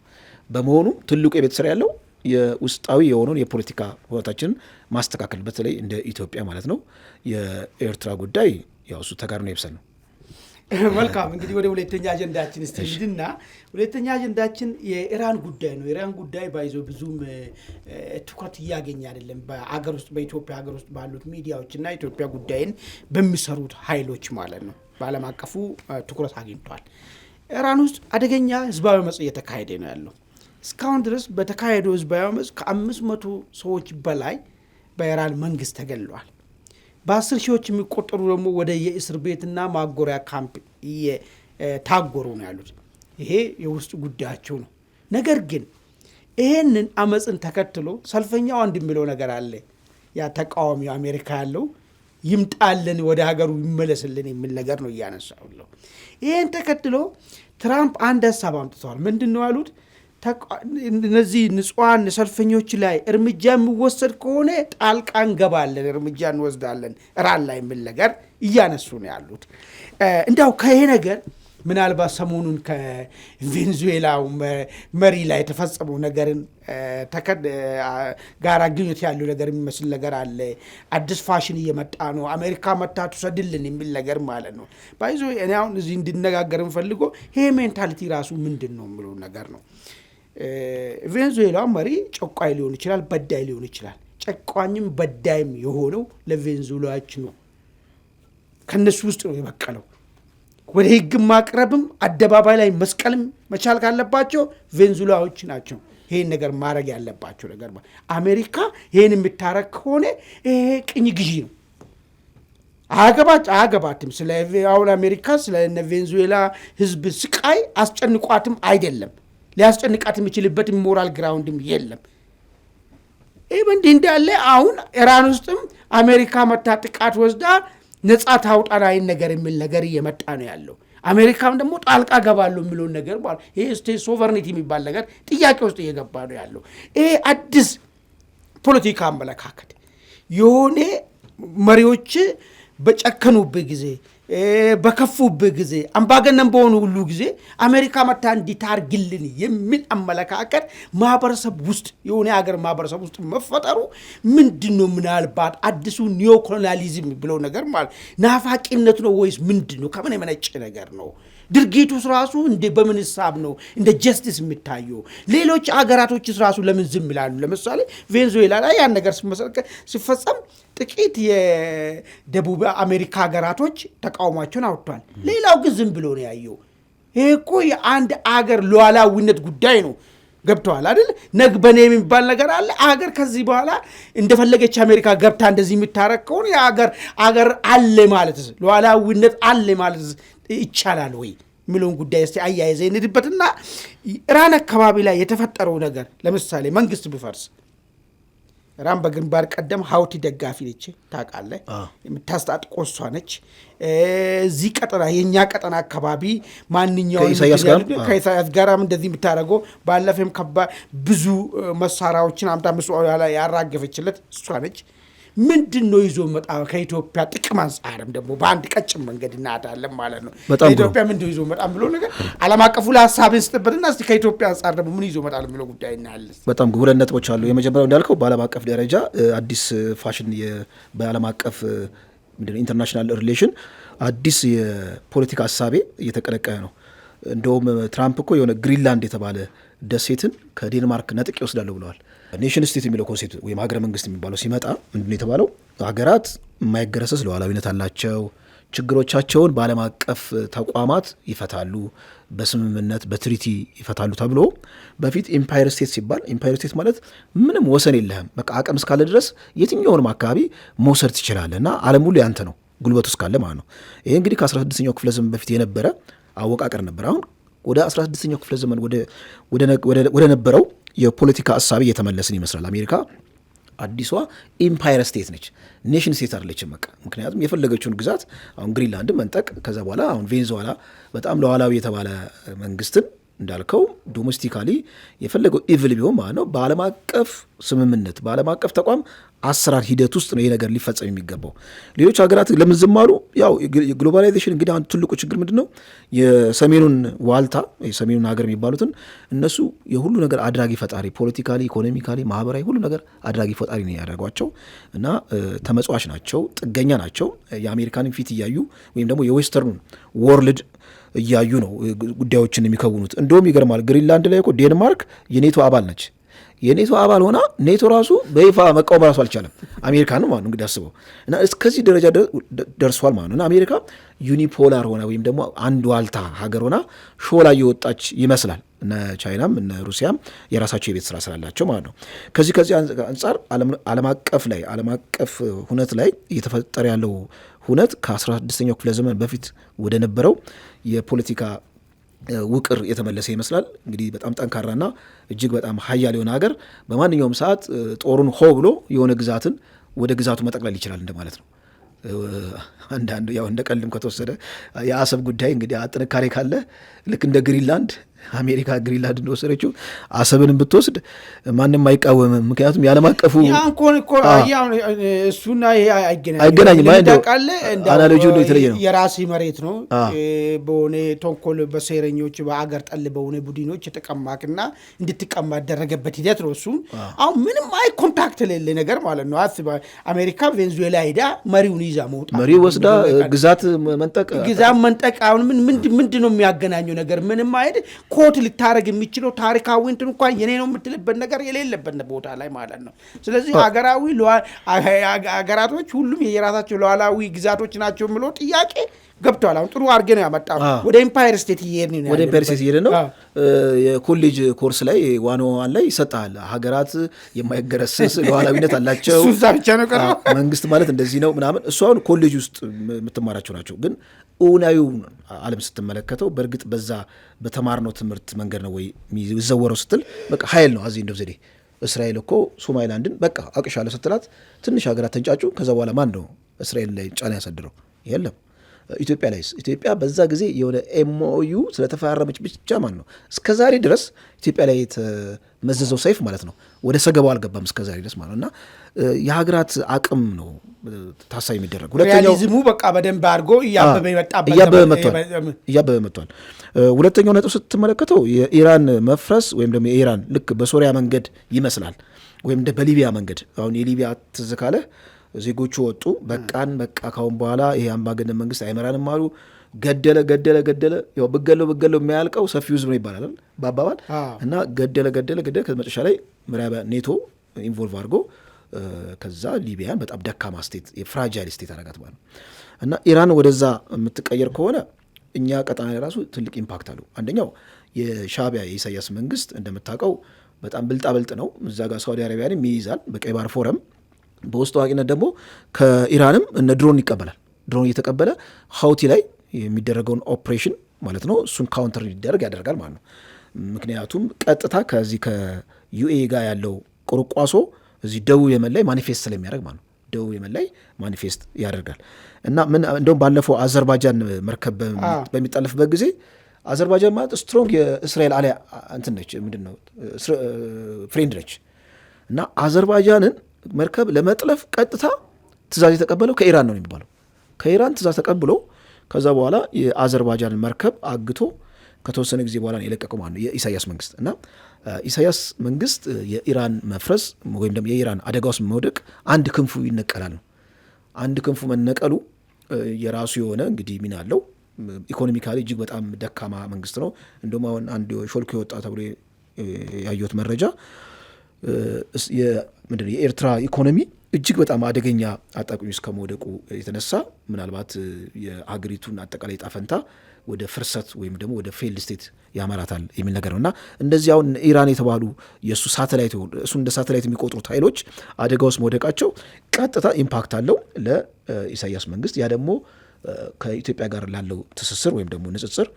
በመሆኑ ትልቁ የቤት ስራ ያለው የውስጣዊ የሆነውን የፖለቲካ ህይወታችንን ማስተካከል በተለይ እንደ ኢትዮጵያ ማለት ነው። የኤርትራ ጉዳይ ያው እሱ ተጋር ነው ይብሰል ነው። መልካም እንግዲህ ወደ ሁለተኛ አጀንዳችን እስቲ ሂድና ሁለተኛ አጀንዳችን የኢራን ጉዳይ ነው። የኢራን ጉዳይ ባይዞ ብዙም ትኩረት እያገኘ አይደለም በአገር ውስጥ በኢትዮጵያ ሀገር ውስጥ ባሉት ሚዲያዎችና ኢትዮጵያ ጉዳይን በሚሰሩት ኃይሎች ማለት ነው። በዓለም አቀፉ ትኩረት አግኝቷል። ኢራን ውስጥ አደገኛ ህዝባዊ አመጽ እየተካሄደ ነው ያለው። እስካሁን ድረስ በተካሄደው ህዝባዊ አመጽ ከ500 ሰዎች በላይ በኢራን መንግስት ተገድለዋል። በ10 ሺዎች የሚቆጠሩ ደግሞ ወደ የእስር ቤትና ማጎሪያ ካምፕ ታጎሩ ነው ያሉት። ይሄ የውስጥ ጉዳያቸው ነው። ነገር ግን ይሄንን አመጽን ተከትሎ ሰልፈኛው አንድ የሚለው ነገር አለ። ያ ተቃዋሚው አሜሪካ ያለው ይምጣልን ወደ ሀገሩ ይመለስልን የሚል ነገር ነው እያነሳው። ይሄን ተከትሎ ትራምፕ አንድ ሀሳብ አምጥተዋል። ምንድነው ያሉት? እነዚህ ንጹሃን ሰልፈኞች ላይ እርምጃ የሚወሰድ ከሆነ ጣልቃ እንገባለን፣ እርምጃ እንወስዳለን ኢራን ላይ የሚል ነገር እያነሱ ነው ያሉት። እንዲያው ከይሄ ነገር ምናልባት ሰሞኑን ከቬንዙዌላው መሪ ላይ የተፈጸመው ነገርን ጋር ግንኙነት ያለው ነገር የሚመስል ነገር አለ። አዲስ ፋሽን እየመጣ ነው፣ አሜሪካ መታ ትውሰድልን የሚል ነገር ማለት ነው። ባይዞ እኔ አሁን እዚህ እንድነጋገር ፈልጎ ይሄ ሜንታሊቲ ራሱ ምንድን ነው የሚለው ነገር ነው። ቬንዙዌላ መሪ ጨቋይ ሊሆን ይችላል፣ በዳይ ሊሆን ይችላል። ጨቋኝም በዳይም የሆነው ለቬንዙዌላዎች ነው። ከነሱ ውስጥ ነው የበቀለው። ወደ ህግ ማቅረብም አደባባይ ላይ መስቀልም መቻል ካለባቸው ቬንዙዌላዎች ናቸው። ይሄን ነገር ማድረግ ያለባቸው ነገር አሜሪካ ይሄን የምታረግ ከሆነ ይሄ ቅኝ ግዢ ነው። አያገባትም። ስለ አሁን አሜሪካ ስለ ቬንዙዌላ ህዝብ ስቃይ አስጨንቋትም አይደለም። ሊያስጨንቃት የሚችልበት ሞራል ግራውንድም የለም። ይህ እንዲህ እንዳለ አሁን ኢራን ውስጥም አሜሪካ መታ ጥቃት ወስዳ ነጻ ታውጣና አይን ነገር የሚል ነገር እየመጣ ነው ያለው። አሜሪካም ደግሞ ጣልቃ ገባለሁ የሚለውን ነገር ማለት ይሄ ስቴት ሶቨርኒቲ የሚባል ነገር ጥያቄ ውስጥ እየገባ ነው ያለው። ይሄ አዲስ ፖለቲካ አመለካከት የሆነ መሪዎች በጨከኑበት ጊዜ በከፉበት ጊዜ አምባገነን በሆኑ ሁሉ ጊዜ አሜሪካ መታ እንዲታርግልን የሚል አመለካከት ማህበረሰብ ውስጥ የሆነ ሀገር ማህበረሰብ ውስጥ መፈጠሩ ምንድነው? ምናልባት አዲሱ ኒዮኮሎኒያሊዝም ብለው ነገር ማለት ናፋቂነት ነው ወይስ ምንድነው? ከምን የመነጨ ነገር ነው? ድርጊቱስ ራሱ እንደ በምን ሂሳብ ነው እንደ ጀስቲስ የሚታየው? ሌሎች አገራቶችስ ራሱ ለምን ዝም ይላሉ? ለምሳሌ ቬንዙዌላ ላይ ያን ነገር ሲፈጸም ጥቂት የደቡብ አሜሪካ ሀገራቶች ተቃውሟቸውን አውጥቷል። ሌላው ግን ዝም ብሎ ነው ያየው። ይሄ እኮ የአንድ አገር ሉዓላዊነት ጉዳይ ነው። ገብተዋል አይደል? ነግበኔ የሚባል ነገር አለ። አገር ከዚህ በኋላ እንደፈለገች አሜሪካ ገብታ እንደዚህ የሚታረቅ ከሆነ አገር አለ ማለት ሉዓላዊነት አለ ማለት ይቻላል ወይ የሚለውን ጉዳይ እስቲ አያይዘ እንድበትና ኢራን አካባቢ ላይ የተፈጠረው ነገር ለምሳሌ መንግስት ቢፈርስ ኢራን በግንባር ቀደም ሀውቲ ደጋፊ ነች፣ ታውቃለህ። የምታስታጥቆ እሷ ነች። እዚህ ቀጠና የኛ ቀጠና አካባቢ ማንኛውም ከኢሳያስ ጋራም እንደዚህ የምታደርገው ባለፈም ብዙ መሳሪያዎችን አምጣ መስዋዕት ላይ ያራገፈችለት እሷ ነች። ምንድነው ይዞ መጣ? ከኢትዮጵያ ጥቅም አንጻርም ደግሞ በአንድ ቀጭን መንገድ እናዳለን ማለት ነው። ኢትዮጵያ ምንድነው ይዞ መጣ ብሎ ነገር ዓለም አቀፉ ለሐሳብ እንስጥበትና እስቲ ከኢትዮጵያ አንጻር ደግሞ ምን ይዞ መጣል የሚለው ጉዳይ እናያለን። በጣም ሁለት ነጥቦች አሉ። የመጀመሪያው እንዳልከው በዓለም አቀፍ ደረጃ አዲስ ፋሽን በዓለም አቀፍ ኢንተርናሽናል ሪሌሽን አዲስ የፖለቲካ ሀሳቤ እየተቀነቀነ ነው። እንደውም ትራምፕ እኮ የሆነ ግሪንላንድ የተባለ ደሴትን ከዴንማርክ ነጥቅ ይወስዳለሁ ብለዋል። ኔሽን ስቴት የሚለው ኮንሴፕት ወይም ሀገረ መንግስት የሚባለው ሲመጣ ምንድነው የተባለው? ሀገራት የማይገረሰስ ሉዓላዊነት አላቸው፣ ችግሮቻቸውን በዓለም አቀፍ ተቋማት ይፈታሉ፣ በስምምነት በትሪቲ ይፈታሉ ተብሎ በፊት ኢምፓየር ስቴት ሲባል ኢምፓየር ስቴት ማለት ምንም ወሰን የለህም፣ በቃ አቅም እስካለ ድረስ የትኛውንም አካባቢ መውሰድ ትችላለህ እና ዓለም ሁሉ ያንተ ነው ጉልበቱ እስካለ ማለት ነው። ይሄ እንግዲህ ከ16ኛው ክፍለ ዘመን በፊት የነበረ አወቃቀር ነበር። አሁን ወደ 16ኛው ክፍለ ዘመን ወደ ነበረው የፖለቲካ እሳቤ እየተመለስን ይመስላል። አሜሪካ አዲሷ ኢምፓየር ስቴት ነች፣ ኔሽን ስቴት አይደለችም። በቃ ምክንያቱም የፈለገችውን ግዛት አሁን ግሪንላንድን መንጠቅ፣ ከዛ በኋላ አሁን ቬንዙዌላ በጣም ሉዓላዊ የተባለ መንግስትን እንዳልከው ዶሜስቲካሊ የፈለገው ኢቭል ቢሆን ማለት ነው በዓለም አቀፍ ስምምነት በዓለም አቀፍ ተቋም አሰራር ሂደት ውስጥ ነው ይሄ ነገር ሊፈጸም የሚገባው። ሌሎች ሀገራት ለምን ዝም አሉ? ያው ግሎባላይዜሽን እንግዲህ አሁን ትልቁ ችግር ምንድን ነው? የሰሜኑን ዋልታ የሰሜኑን ሀገር የሚባሉትን እነሱ የሁሉ ነገር አድራጊ ፈጣሪ ፖለቲካሊ፣ ኢኮኖሚካሊ፣ ማህበራዊ ሁሉ ነገር አድራጊ ፈጣሪ ነው ያደረጓቸው እና ተመጽዋች ናቸው፣ ጥገኛ ናቸው። የአሜሪካንን ፊት እያዩ ወይም ደግሞ የዌስተርኑን ወርልድ እያዩ ነው ጉዳዮችን የሚከውኑት። እንደውም ይገርማል፣ ግሪንላንድ ላይ እኮ ዴንማርክ የኔቶ አባል ነች። የኔቶ አባል ሆና ኔቶ ራሱ በይፋ መቃወም ራሱ አልቻለም። አሜሪካ ነው ማለት ነው እንግዲህ አስበው እና እስከዚህ ደረጃ ደርሷል ማለት ነው። እና አሜሪካ ዩኒፖላር ሆና ወይም ደግሞ አንድ ዋልታ ሀገር ሆና ሾላ እየወጣች ይመስላል። እነ ቻይናም እነ ሩሲያም የራሳቸው የቤት ስራ ስላላቸው ማለት ነው። ከዚህ አንጻር ዓለም አቀፍ ሁነት ላይ እየተፈጠረ ያለው ሁነት ከ16ኛው ክፍለ ዘመን በፊት ወደ ነበረው የፖለቲካ ውቅር የተመለሰ ይመስላል። እንግዲህ በጣም ጠንካራና እጅግ በጣም ሀያል የሆነ ሀገር በማንኛውም ሰዓት ጦሩን ሆ ብሎ የሆነ ግዛትን ወደ ግዛቱ መጠቅለል ይችላል እንደማለት ነው። አንዳንዱ ያው እንደ ቀልድም ከተወሰደ የአሰብ ጉዳይ እንግዲህ ጥንካሬ ካለ ልክ እንደ ግሪንላንድ አሜሪካ ግሪንላንድ እንደወሰደችው አሰብንም ብትወስድ ማንም አይቃወምም። ምክንያቱም የዓለም አቀፉ እሱና አይገናኝም። አናሎጂው የተለየ ነው። የራሲ መሬት ነው በሆነ ተንኮል በሴረኞች በአገር ጠል በሆነ ቡድኖች የተቀማክና እንድትቀማ ያደረገበት ሂደት ነው። እሱም አሁን ምንም አይ ኮንታክት የሌለ ነገር ማለት ነው። አስባ አሜሪካ ቬንዙዌላ ሄዳ መሪውን ይዛ መውጣት መሪ ወስዳ ግዛት መንጠቅ አሁን ምንድን ነው የሚያገናኘው ነገር? ምንም አይደል። ኮት ልታረግ የሚችለው ታሪካዊ እንትን እንኳን የኔ ነው የምትልበት ነገር የሌለበት ቦታ ላይ ማለት ነው። ስለዚህ ሀገራቶች ሁሉም የየራሳቸው ሉዓላዊ ግዛቶች ናቸው የሚለው ጥያቄ ገብቷል። አሁን ጥሩ አድርጌ ነው ያመጣው። ወደ ኢምፓየር ስቴት እየሄድን ነው። ወደ ኢምፓየር ስቴት እየሄድን ነው። የኮሌጅ ኮርስ ላይ ዋን ላይ ይሰጣል። ሀገራት የማይገረስስ ሉዓላዊነት አላቸው። እሱ ብቻ ነው ቀረው። መንግስት ማለት እንደዚህ ነው ምናምን። እሱ አሁን ኮሌጅ ውስጥ የምትማራቸው ናቸው። ግን እውናዊው ዓለም ስትመለከተው በእርግጥ በዛ በተማርነው ትምህርት መንገድ ነው ወይ የሚዘወረው ስትል በቃ ኃይል ነው። አዚህ እንደው ዘዴ እስራኤል እኮ ሶማሊላንድን በቃ አቅሻለሁ ስትላት ትንሽ ሀገራት ተንጫጩ። ከዛ በኋላ ማን ነው እስራኤል ላይ ጫና ያሳድረው? የለም። ኢትዮጵያ ላይስ ኢትዮጵያ በዛ ጊዜ የሆነ ኤምኦዩ ስለተፈራረመች ብቻ ማለት ነው እስከ ዛሬ ድረስ ኢትዮጵያ ላይ የተመዘዘው ሰይፍ ማለት ነው ወደ ሰገባው አልገባም እስከ ዛሬ ድረስ ማለት እና የሀገራት አቅም ነው ታሳቢ የሚደረግ። ሪያሊዝሙ በቃ በደንብ አድርጎ እያበበ መጥቷል። ሁለተኛው ነጥብ ስትመለከተው የኢራን መፍረስ ወይም ደግሞ የኢራን ልክ በሶሪያ መንገድ ይመስላል ወይም በሊቢያ መንገድ። አሁን የሊቢያ ትዝ ካለ ዜጎቹ ወጡ። በቃ ካሁን በኋላ ይሄ አምባገነን መንግስት አይመራንም አሉ። ገደለ ያው ብገለው የሚያልቀው ሰፊው ህዝብ ነው ይባላል በአባባል እና ገደለ ከመጨረሻ ላይ ምዕራብ ኔቶ ኢንቮልቭ አድርጎ ከዛ ሊቢያን በጣም ደካማ ስቴት የፍራጃይል ስቴት አረጋት ማለት ነው። እና ኢራን ወደዛ የምትቀየር ከሆነ እኛ ቀጣና ራሱ ትልቅ ኢምፓክት አለው። አንደኛው የሻዕቢያ የኢሳያስ መንግስት እንደምታውቀው በጣም ብልጣብልጥ ነው። እዛ ጋር ሳውዲ አረቢያንም ይይዛል በቀይ ባህር ፎረም። በውስጥ ታዋቂነት ደግሞ ከኢራንም እነ ድሮን ይቀበላል። ድሮን እየተቀበለ ሀውቲ ላይ የሚደረገውን ኦፕሬሽን ማለት ነው እሱን ካውንተር እንዲደረግ ያደርጋል ማለት ነው። ምክንያቱም ቀጥታ ከዚህ ከዩኤ ጋር ያለው ቁርቋሶ እዚህ ደቡብ የመን ላይ ማኒፌስት ስለሚያደርግ ማለት ነው። ደቡብ የመን ላይ ማኒፌስት ያደርጋል እና እንደውም ባለፈው አዘርባይጃን መርከብ በሚጠለፍበት ጊዜ አዘርባይጃን ማለት ስትሮንግ የእስራኤል አሊያ እንትን ነች፣ ምንድን ነው ፍሬንድ ነች እና አዘርባይጃንን መርከብ ለመጥለፍ ቀጥታ ትእዛዝ የተቀበለው ከኢራን ነው የሚባለው። ከኢራን ትእዛዝ ተቀብሎ ከዛ በኋላ የአዘርባይጃንን መርከብ አግቶ ከተወሰነ ጊዜ በኋላ የለቀቀው ማለት ነው የኢሳያስ መንግስት። እና ኢሳያስ መንግስት የኢራን መፍረስ ወይም ደግሞ የኢራን አደጋ ውስጥ መውደቅ አንድ ክንፉ ይነቀላል ነው። አንድ ክንፉ መነቀሉ የራሱ የሆነ እንግዲህ ሚና አለው። ኢኮኖሚካሊ እጅግ በጣም ደካማ መንግስት ነው። እንደውም አሁን አንድ ሾልኮ የወጣ ተብሎ ያየሁት መረጃ የኤርትራ ኢኮኖሚ እጅግ በጣም አደገኛ አጣብቂኝ ውስጥ ከመውደቁ የተነሳ ምናልባት የሀገሪቱን አጠቃላይ ጣፈንታ ወደ ፍርሰት ወይም ደግሞ ወደ ፌልድ ስቴት ያመራታል የሚል ነገር ነውና እንደዚህ አሁን ኢራን የተባሉ የእሱ ሳተላይት እሱ እንደ ሳተላይት የሚቆጥሩት ኃይሎች አደጋ ውስጥ መውደቃቸው ቀጥታ ኢምፓክት አለው ለኢሳያስ መንግስት። ያ ደግሞ ከኢትዮጵያ ጋር ላለው ትስስር ወይም ደግሞ ንጽጽር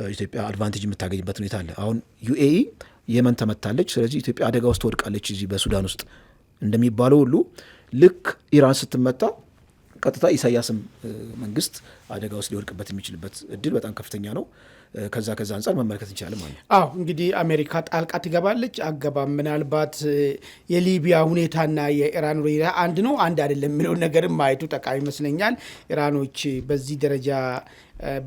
ኢትዮጵያ አድቫንቴጅ የምታገኝበት ሁኔታ አለ። አሁን ዩኤኢ የመን ተመታለች፣ ስለዚህ ኢትዮጵያ አደጋ ውስጥ ትወድቃለች እዚህ በሱዳን ውስጥ እንደሚባለው ሁሉ ልክ ኢራን ስትመታ ቀጥታ ኢሳያስም መንግስት አደጋ ውስጥ ሊወድቅበት የሚችልበት እድል በጣም ከፍተኛ ነው። ከዛ አንጻር መመልከት እንችላለን ማለት ነው። አዎ እንግዲህ አሜሪካ ጣልቃ ትገባለች አገባም። ምናልባት የሊቢያ ሁኔታና የኢራን ሁኔታ አንድ ነው አንድ አይደለም የሚለው ነገርም ማየቱ ጠቃሚ ይመስለኛል። ኢራኖች በዚህ ደረጃ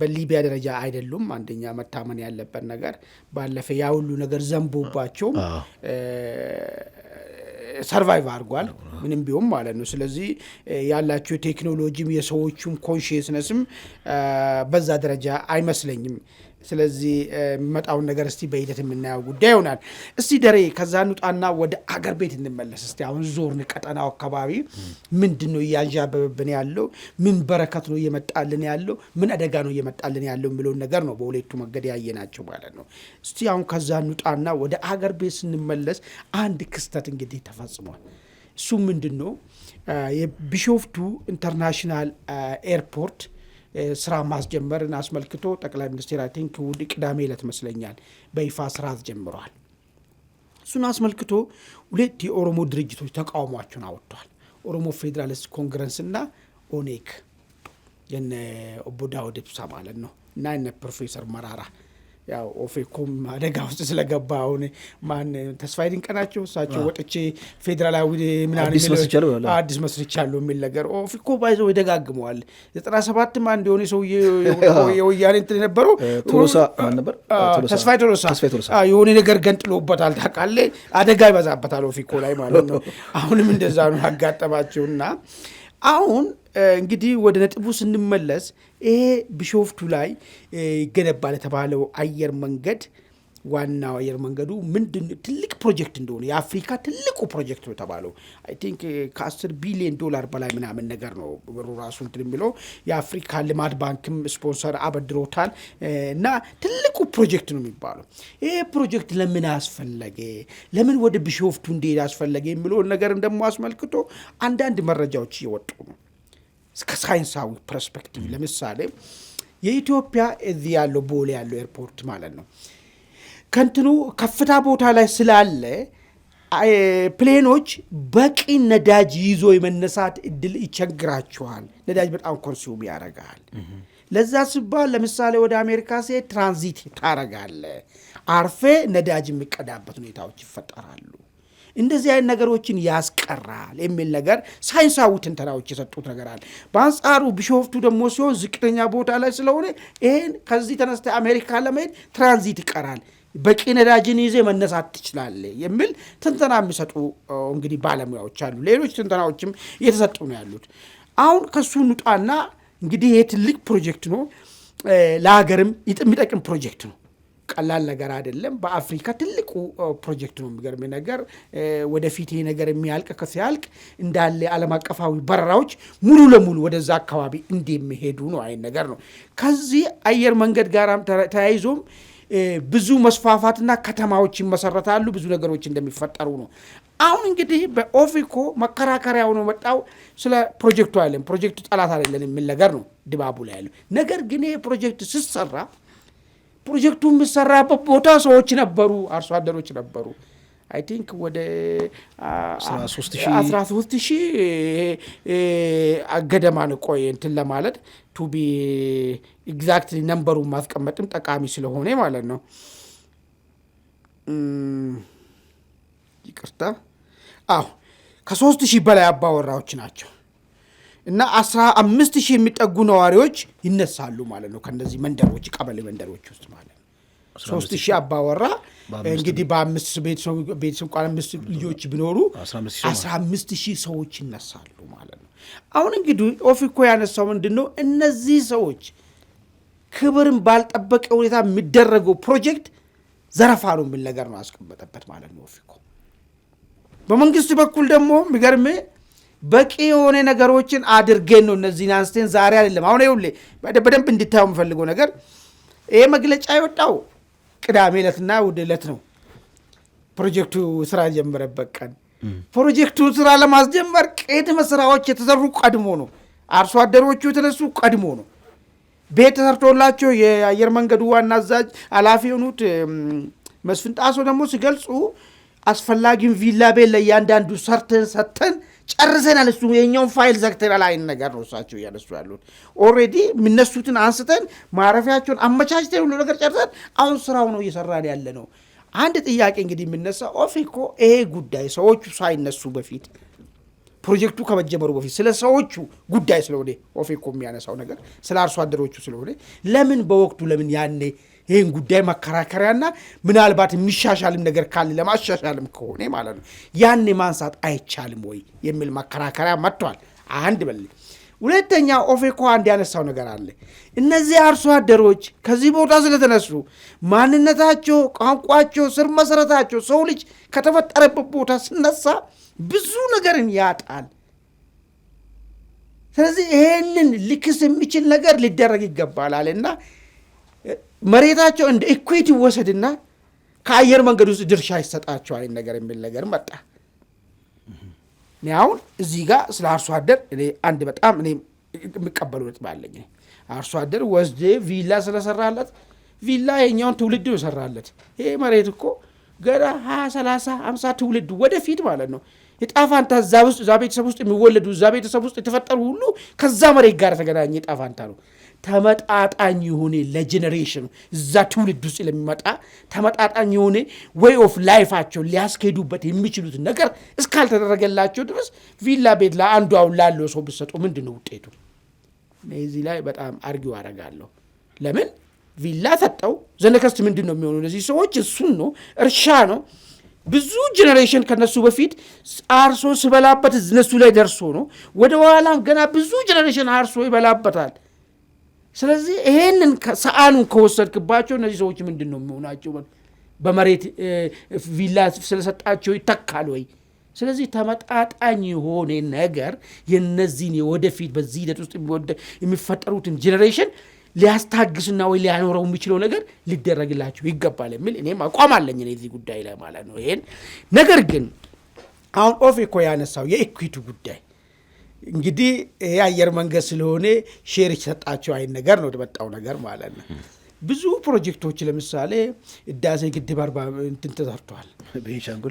በሊቢያ ደረጃ አይደሉም። አንደኛ መታመን ያለበት ነገር ባለፈ ያ ሁሉ ነገር ዘንቦባቸው ሰርቫይቭ አድርጓል ምንም ቢሆን ማለት ነው። ስለዚህ ያላቸው ቴክኖሎጂም የሰዎቹም ኮንሽየስነስም በዛ ደረጃ አይመስለኝም። ስለዚህ የሚመጣውን ነገር እስቲ በሂደት የምናየው ጉዳይ ይሆናል። እስቲ ደሬ ከዛ እንውጣና ወደ አገር ቤት እንመለስ። እስቲ አሁን ዞርን ቀጠናው አካባቢ ምንድን ነው እያንዣበበብን ያለው? ምን በረከት ነው እየመጣልን ያለው? ምን አደጋ ነው እየመጣልን ያለው የሚለውን ነገር ነው በሁለቱ መንገድ ያየናቸው ማለት ነው። እስቲ አሁን ከዛ እንውጣና ወደ አገር ቤት ስንመለስ አንድ ክስተት እንግዲህ ተፈጽሟል። እሱ ምንድን ነው? የቢሾፍቱ ኢንተርናሽናል ኤርፖርት ስራ ማስጀመርን አስመልክቶ ጠቅላይ ሚኒስትር አይ ቲንክ እሑድ ቅዳሜ ዕለት መስለኛል በይፋ ስራ ጀምረዋል። እሱን አስመልክቶ ሁለት የኦሮሞ ድርጅቶች ተቃውሟቸውን አወጥተዋል። ኦሮሞ ፌዴራሊስት ኮንግረስ እና ኦኔግ የነ ኦቦ ዳውድ ኢብሳ ማለት ነው እና የነ ፕሮፌሰር መራራ ያው ኦፌኮም አደጋ ውስጥ ስለገባ አሁን ማን ተስፋዬ ድንቅናቸው እሳቸው ወጥቼ ፌዴራላዊ ምናምን አዲስ መስርቻለሁ የሚል ነገር ኦፌኮ ባይዘው ይደጋግመዋል። 97 ማን እንደሆነ ሰው የወያኔ እንትን ነበረው ቶሎሳ ማን ነበር? ተስፋዬ ቶሎሳ የሆነ ነገር ገንጥሎበታል ታውቃለህ። አደጋ ይበዛበታል ኦፌኮ ላይ ማለት ነው። አሁንም እንደዛ ነው ያጋጠማቸውና አሁን እንግዲህ ወደ ነጥቡ ስንመለስ ይሄ ቢሾፍቱ ላይ ይገነባል የተባለው አየር መንገድ ዋናው አየር መንገዱ ምንድን ትልቅ ፕሮጀክት እንደሆነ የአፍሪካ ትልቁ ፕሮጀክት ነው የተባለው አይ ቲንክ ከ10 ቢሊዮን ዶላር በላይ ምናምን ነገር ነው ብሩ ራሱ እንትን የሚለው የአፍሪካ ልማት ባንክም ስፖንሰር አበድሮታል እና ትልቁ ፕሮጀክት ነው የሚባለው። ይሄ ፕሮጀክት ለምን አስፈለገ? ለምን ወደ ቢሾፍቱ እንዲሄድ አስፈለገ የሚለውን ነገር ደግሞ አስመልክቶ አንዳንድ መረጃዎች እየወጡ ነው ከሳይንሳዊ ፐርስፔክቲቭ። ለምሳሌ የኢትዮጵያ እዚህ ያለው ቦሌ ያለው ኤርፖርት ማለት ነው ከንትኑ ከፍታ ቦታ ላይ ስላለ ፕሌኖች በቂ ነዳጅ ይዞ የመነሳት እድል ይቸግራቸዋል። ነዳጅ በጣም ኮንሱም ያደርጋል። ለዛ ሲባል ለምሳሌ ወደ አሜሪካ ሲሄድ ትራንዚት ታደርጋለ፣ አርፌ ነዳጅ የሚቀዳበት ሁኔታዎች ይፈጠራሉ። እንደዚህ አይነት ነገሮችን ያስቀራል የሚል ነገር ሳይንሳዊ ትንተናዎች የሰጡት ነገር አለ። በአንጻሩ ቢሾፍቱ ደግሞ ሲሆን ዝቅተኛ ቦታ ላይ ስለሆነ ይሄን ከዚህ ተነስተ አሜሪካ ለመሄድ ትራንዚት ይቀራል፣ በቂ ነዳጅን ይዘ መነሳት ትችላለህ የሚል ትንተና የሚሰጡ እንግዲህ ባለሙያዎች አሉ። ሌሎች ትንተናዎችም እየተሰጡ ነው ያሉት። አሁን ከሱ እንውጣና እንግዲህ ይሄ ትልቅ ፕሮጀክት ነው፣ ለሀገርም የሚጠቅም ፕሮጀክት ነው። ቀላል ነገር አይደለም። በአፍሪካ ትልቁ ፕሮጀክት ነው። የሚገርም ነገር ወደፊት ይሄ ነገር የሚያልቅ ከሲያልቅ እንዳለ ዓለም አቀፋዊ በረራዎች ሙሉ ለሙሉ ወደዛ አካባቢ እንደሚሄዱ ነው አይን ነገር ነው። ከዚህ አየር መንገድ ጋራም ተያይዞም ብዙ መስፋፋትና ከተማዎች ይመሰረታሉ፣ ብዙ ነገሮች እንደሚፈጠሩ ነው። አሁን እንግዲህ በኦፌኮ መከራከሪያ ሆኖ መጣው ስለ ፕሮጀክቱ አይደለም፣ ፕሮጀክቱ ጠላት አይደለም የሚል ነገር ነው ድባቡ ላይ ያለው ነገር። ግን ይሄ ፕሮጀክት ሲሰራ ፕሮጀክቱ የሚሰራበት ቦታ ሰዎች ነበሩ፣ አርሶ አደሮች ነበሩ። አይ ቲንክ ወደ 13,000 አገደማ ነው። ቆይ እንትን ለማለት ቱ ቢ ኤግዛክትሊ ነምበሩን ማስቀመጥም ጠቃሚ ስለሆነ ማለት ነው። ይቅርታ፣ አዎ ከ3,000 በላይ አባወራዎች ናቸው እና 15,000 የሚጠጉ ነዋሪዎች ይነሳሉ ማለት ነው ከነዚህ መንደሮች ቀበሌ መንደሮች ውስጥ ማለት ነው። 3,000 አባወራ እንግዲህ በአምስት ቤተሰብ ቋን 5 ልጆች ቢኖሩ 15,000 ሰዎች ይነሳሉ ማለት ነው። አሁን እንግዲህ ኦፌኮ ያነሳው ምንድነው እነዚህ ሰዎች ክብርን ባልጠበቀ ሁኔታ የሚደረገው ፕሮጀክት ዘረፋ ነው የሚል ነገር ነው ያስቀመጠበት ማለት ነው ኦፌኮ። በመንግስት በኩል ደግሞ የሚገርም በቂ የሆነ ነገሮችን አድርገን ነው እነዚህን አንስተን ዛሬ አይደለም አሁን ይኸውልህ በደንብ እንድታየው የምፈልገው ነገር ይሄ መግለጫ የወጣው ቅዳሜ ዕለትና እሑድ ዕለት ነው። ፕሮጀክቱ ስራ ጀመረበት ቀን ፕሮጀክቱ ስራ ለማስጀመር ቅድመ ስራዎች የተሰሩ ቀድሞ ነው። አርሶ አደሮቹ የተነሱ ቀድሞ ነው። ቤት ተሰርቶላቸው የአየር መንገዱ ዋና አዛዥ ኃላፊ የሆኑት መስፍን ጣሶ ደግሞ ሲገልጹ አስፈላጊውን ቪላ ቤት ለእያንዳንዱ ሰጥተን ጨርሰናል። እሱ የኛውን ፋይል ዘግተናል አይን ነገር ነው እሳቸው እያነሱ ያሉት። ኦልሬዲ የሚነሱትን አንስተን ማረፊያቸውን አመቻችተን ሁሉ ነገር ጨርሰን አሁን ስራው ነው እየሰራን ያለ ነው። አንድ ጥያቄ እንግዲህ የሚነሳ ኦፌኮ ይሄ ጉዳይ ሰዎቹ ሳይነሱ በፊት ፕሮጀክቱ ከመጀመሩ በፊት ስለ ሰዎቹ ጉዳይ ስለሆነ ኦፌኮ የሚያነሳው ነገር ስለ አርሶ አደሮቹ ስለሆነ ለምን በወቅቱ ለምን ያኔ ይህን ጉዳይ መከራከሪያና ምናልባት የሚሻሻልም ነገር ካለ ለማሻሻልም ከሆነ ማለት ነው ያኔ ማንሳት አይቻልም ወይ የሚል መከራከሪያ መጥቷል። አንድ በል ሁለተኛ ኦፌኮ አንድ ያነሳው ነገር አለ። እነዚህ አርሶ አደሮች ከዚህ ቦታ ስለተነሱ ማንነታቸው፣ ቋንቋቸው፣ ስር መሰረታቸው ሰው ልጅ ከተፈጠረበት ቦታ ሲነሳ ብዙ ነገርን ያጣል። ስለዚህ ይሄንን ሊክስ የሚችል ነገር ሊደረግ ይገባል አለና መሬታቸው እንደ ኢኩዊቲ ወሰድና ከአየር መንገድ ውስጥ ድርሻ ይሰጣቸው አይን ነገር የሚል ነገር መጣ። አሁን እዚህ ጋር ስለ አርሶ አደር እኔ አንድ በጣም እኔ የሚቀበለው ነጥብ አለኝ። አርሶ አደር ወስደ ቪላ ስለሰራለት ቪላ የኛውን ትውልድ ይሰራለት። ይሄ መሬት እኮ ገና 20 30 50 ትውልድ ወደፊት ማለት ነው የጣፋንታ እዛ ቤተሰብ ውስጥ የሚወለዱ እዛ ቤተሰብ ውስጥ የተፈጠሩ ሁሉ ከዛ መሬት ጋር ተገናኘ የጣፋንታ ነው። ተመጣጣኝ የሆነ ለጄኔሬሽኑ እዛ ትውልድ ውስጥ ለሚመጣ ተመጣጣኝ የሆነ ዌይ ኦፍ ላይፋቸው ሊያስኬዱበት የሚችሉት ነገር እስካልተደረገላቸው ድረስ ቪላ ቤት ለአንዱ አሁን ላለው ሰው ብሰጡ ምንድነው ውጤቱ? እዚህ ላይ በጣም አርጊው አረጋለሁ። ለምን ቪላ ሰጠው ዘነከስት ምንድነው የሚሆነው? እነዚህ ሰዎች እሱን ነው እርሻ ነው ብዙ ጄኔሬሽን ከነሱ በፊት አርሶ ሲበላበት እነሱ ላይ ደርሶ ነው ወደ ኋላም ገና ብዙ ጄኔሬሽን አርሶ ይበላበታል። ስለዚህ ይሄንን ሰአኑን ከወሰድክባቸው እነዚህ ሰዎች ምንድነው የሚሆናቸው? በመሬት ቪላ ስለሰጣቸው ይተካል ወይ? ስለዚህ ተመጣጣኝ የሆነ ነገር የነዚህን የወደፊት በዚህ ሂደት ውስጥ የሚፈጠሩትን ጄኔሬሽን ሊያስታግስና ወይ ሊያኖረው የሚችለው ነገር ሊደረግላቸው ይገባል የሚል እኔም አቋም አለኝ እዚህ ጉዳይ ላይ ማለት ነው። ይሄን ነገር ግን አሁን ኦፌኮ ያነሳው የኢኩዊቲ ጉዳይ እንግዲህ የአየር መንገድ ስለሆነ ሼር ይሰጣቸው አይን ነገር ነው የተመጣው ነገር ማለት ነው። ብዙ ፕሮጀክቶች ለምሳሌ ህዳሴ ግድብ እንትን ተሰርቷል።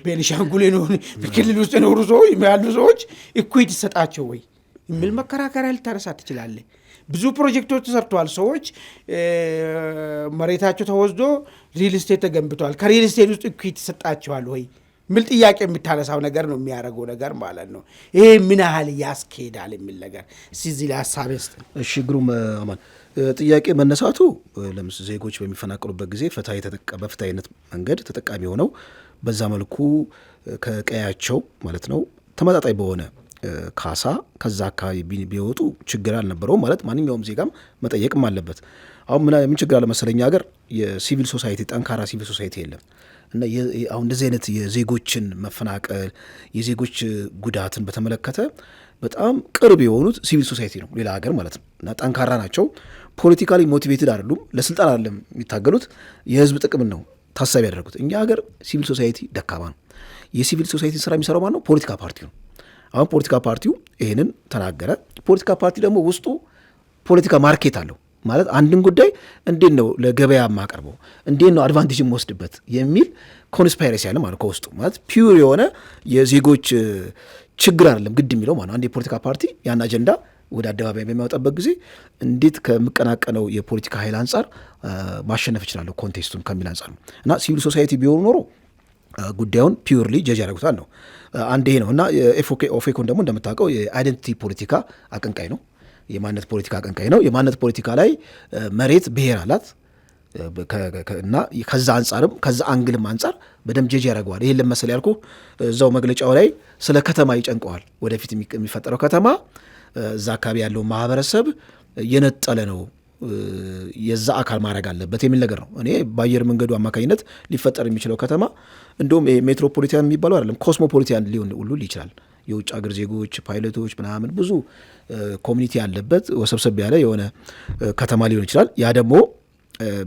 ቤኒሻንጉል ነው በክልል ውስጥ የኖሩ ሰዎች ያሉ ሰዎች ኢኩዊቲ ይሰጣቸው ወይ የሚል መከራከሪያ ልታነሳ ትችላለህ። ብዙ ፕሮጀክቶች ተሰርተዋል። ሰዎች መሬታቸው ተወስዶ ሪል ስቴት ተገንብቷል። ከሪል ስቴት ውስጥ ኢኩዊቲ ይሰጣቸዋል ወይ ሚል ጥያቄ የምታነሳው ነገር ነው የሚያደርገው ነገር ማለት ነው። ይሄ ምን ያህል ያስኬዳል የሚል ነገር እዚህ ላይ ሐሳብ ይስጥ። እሺ ግሩም አማን፣ ጥያቄ መነሳቱ ለምሳሌ ዜጎች በሚፈናቀሉበት ጊዜ በፍትሃዊነት መንገድ ተጠቃሚ ሆነው በዛ መልኩ ከቀያቸው ማለት ነው ተመጣጣኝ በሆነ ካሳ ከዛ አካባቢ ቢወጡ ችግር አልነበረውም ማለት ማንኛውም ዜጋም መጠየቅም አለበት። አሁን ምን ችግር አለ መሰለኝ ሀገር የሲቪል ሶሳይቲ ጠንካራ ሲቪል ሶሳይቲ የለም እና አሁን እንደዚህ አይነት የዜጎችን መፈናቀል የዜጎች ጉዳትን በተመለከተ በጣም ቅርብ የሆኑት ሲቪል ሶሳይቲ ነው ሌላ ሀገር ማለት ነው እና ጠንካራ ናቸው። ፖለቲካሊ ሞቲቬትድ አይደሉም። ለስልጣን አይደለም የሚታገሉት፣ የህዝብ ጥቅምን ነው ታሳቢ ያደረጉት። እኛ ሀገር ሲቪል ሶሳይቲ ደካማ ነው። የሲቪል ሶሳይቲ ስራ የሚሰራው ማን ነው? ፖለቲካ ፓርቲ ነው። አሁን ፖለቲካ ፓርቲው ይሄንን ተናገረ። ፖለቲካ ፓርቲ ደግሞ ውስጡ ፖለቲካ ማርኬት አለው ማለት አንድን ጉዳይ እንዴት ነው ለገበያ የማቀርበው፣ እንዴት ነው አድቫንቴጅ የምወስድበት የሚል ኮንስፓይረሲ ያለ ማለት ከውስጡ ማለት ፒውር የሆነ የዜጎች ችግር አይደለም ግድ የሚለው ማለት አንድ የፖለቲካ ፓርቲ ያን አጀንዳ ወደ አደባባይ በሚያወጣበት ጊዜ እንዴት ከምቀናቀነው የፖለቲካ ኃይል አንጻር ማሸነፍ ይችላለሁ ኮንቴስቱን ከሚል አንጻር ነው እና ሲቪል ሶሳይቲ ቢሆኑ ኖሮ ጉዳዩን ፒውርሊ ጀጅ ያደርጉታል ነው አንድ ይሄ ነው እና ኦፌኮን ደግሞ እንደምታውቀው የአይደንቲቲ ፖለቲካ አቀንቃይ ነው፣ የማንነት ፖለቲካ አቀንቃይ ነው። የማንነት ፖለቲካ ላይ መሬት ብሔር አላት እና ከዛ አንጻርም ከዛ አንግልም አንጻር በደንብ ጀጅ ያደርገዋል። ይሄን ለመሰል ያልኩ እዛው መግለጫው ላይ ስለ ከተማ ይጨንቀዋል። ወደፊት የሚፈጠረው ከተማ እዛ አካባቢ ያለው ማህበረሰብ የነጠለ ነው የዛ አካል ማድረግ አለበት የሚል ነገር ነው። እኔ በአየር መንገዱ አማካኝነት ሊፈጠር የሚችለው ከተማ እንደውም ሜትሮፖሊታን የሚባለው አይደለም ኮስሞፖሊታን ሊሆን ሁሉ ይችላል። የውጭ ሀገር ዜጎች ፓይለቶች ምናምን ብዙ ኮሚኒቲ ያለበት ወሰብሰብ ያለ የሆነ ከተማ ሊሆን ይችላል። ያ ደግሞ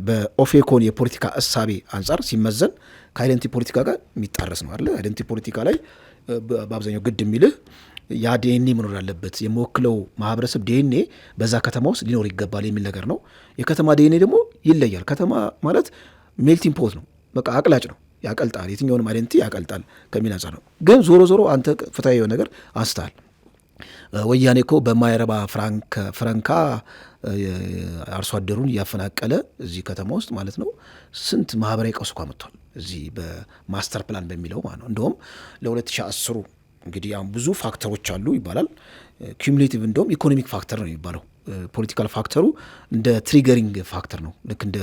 በኦፌኮን የፖለቲካ እሳቤ አንጻር ሲመዘን ከአይደንቲቲ ፖለቲካ ጋር የሚጣረስ ነው አይደል? አይደንቲቲ ፖለቲካ ላይ በአብዛኛው ግድ የሚልህ ያ ዲኤንኤ መኖር ያለበት የሚወክለው ማህበረሰብ ዲኤንኤ በዛ ከተማ ውስጥ ሊኖር ይገባል የሚል ነገር ነው። የከተማ ዲኤንኤ ደግሞ ይለያል። ከተማ ማለት ሜልቲንግ ፖት ነው፣ በቃ አቅላጭ ነው፣ ያቀልጣል፣ የትኛውንም አይደንቲቲ ያቀልጣል ከሚል አንጻር ነው። ግን ዞሮ አንተ ፍትሐዊ የሆነ ነገር አንስተሃል። ወያኔ እኮ በማይረባ ፍራንካ አርሶ አደሩን እያፈናቀለ እዚህ ከተማ ውስጥ ማለት ነው ስንት ማህበራዊ ቀውስ እኮ መጥቷል። እዚህ በማስተር ፕላን በሚለው ማለት ነው። እንደውም ለ2010 እንግዲህ አሁን ብዙ ፋክተሮች አሉ ይባላል። ኩሙሌቲቭ እንደውም ኢኮኖሚክ ፋክተር ነው የሚባለው። ፖለቲካል ፋክተሩ እንደ ትሪገሪንግ ፋክተር ነው፣ ልክ እንደ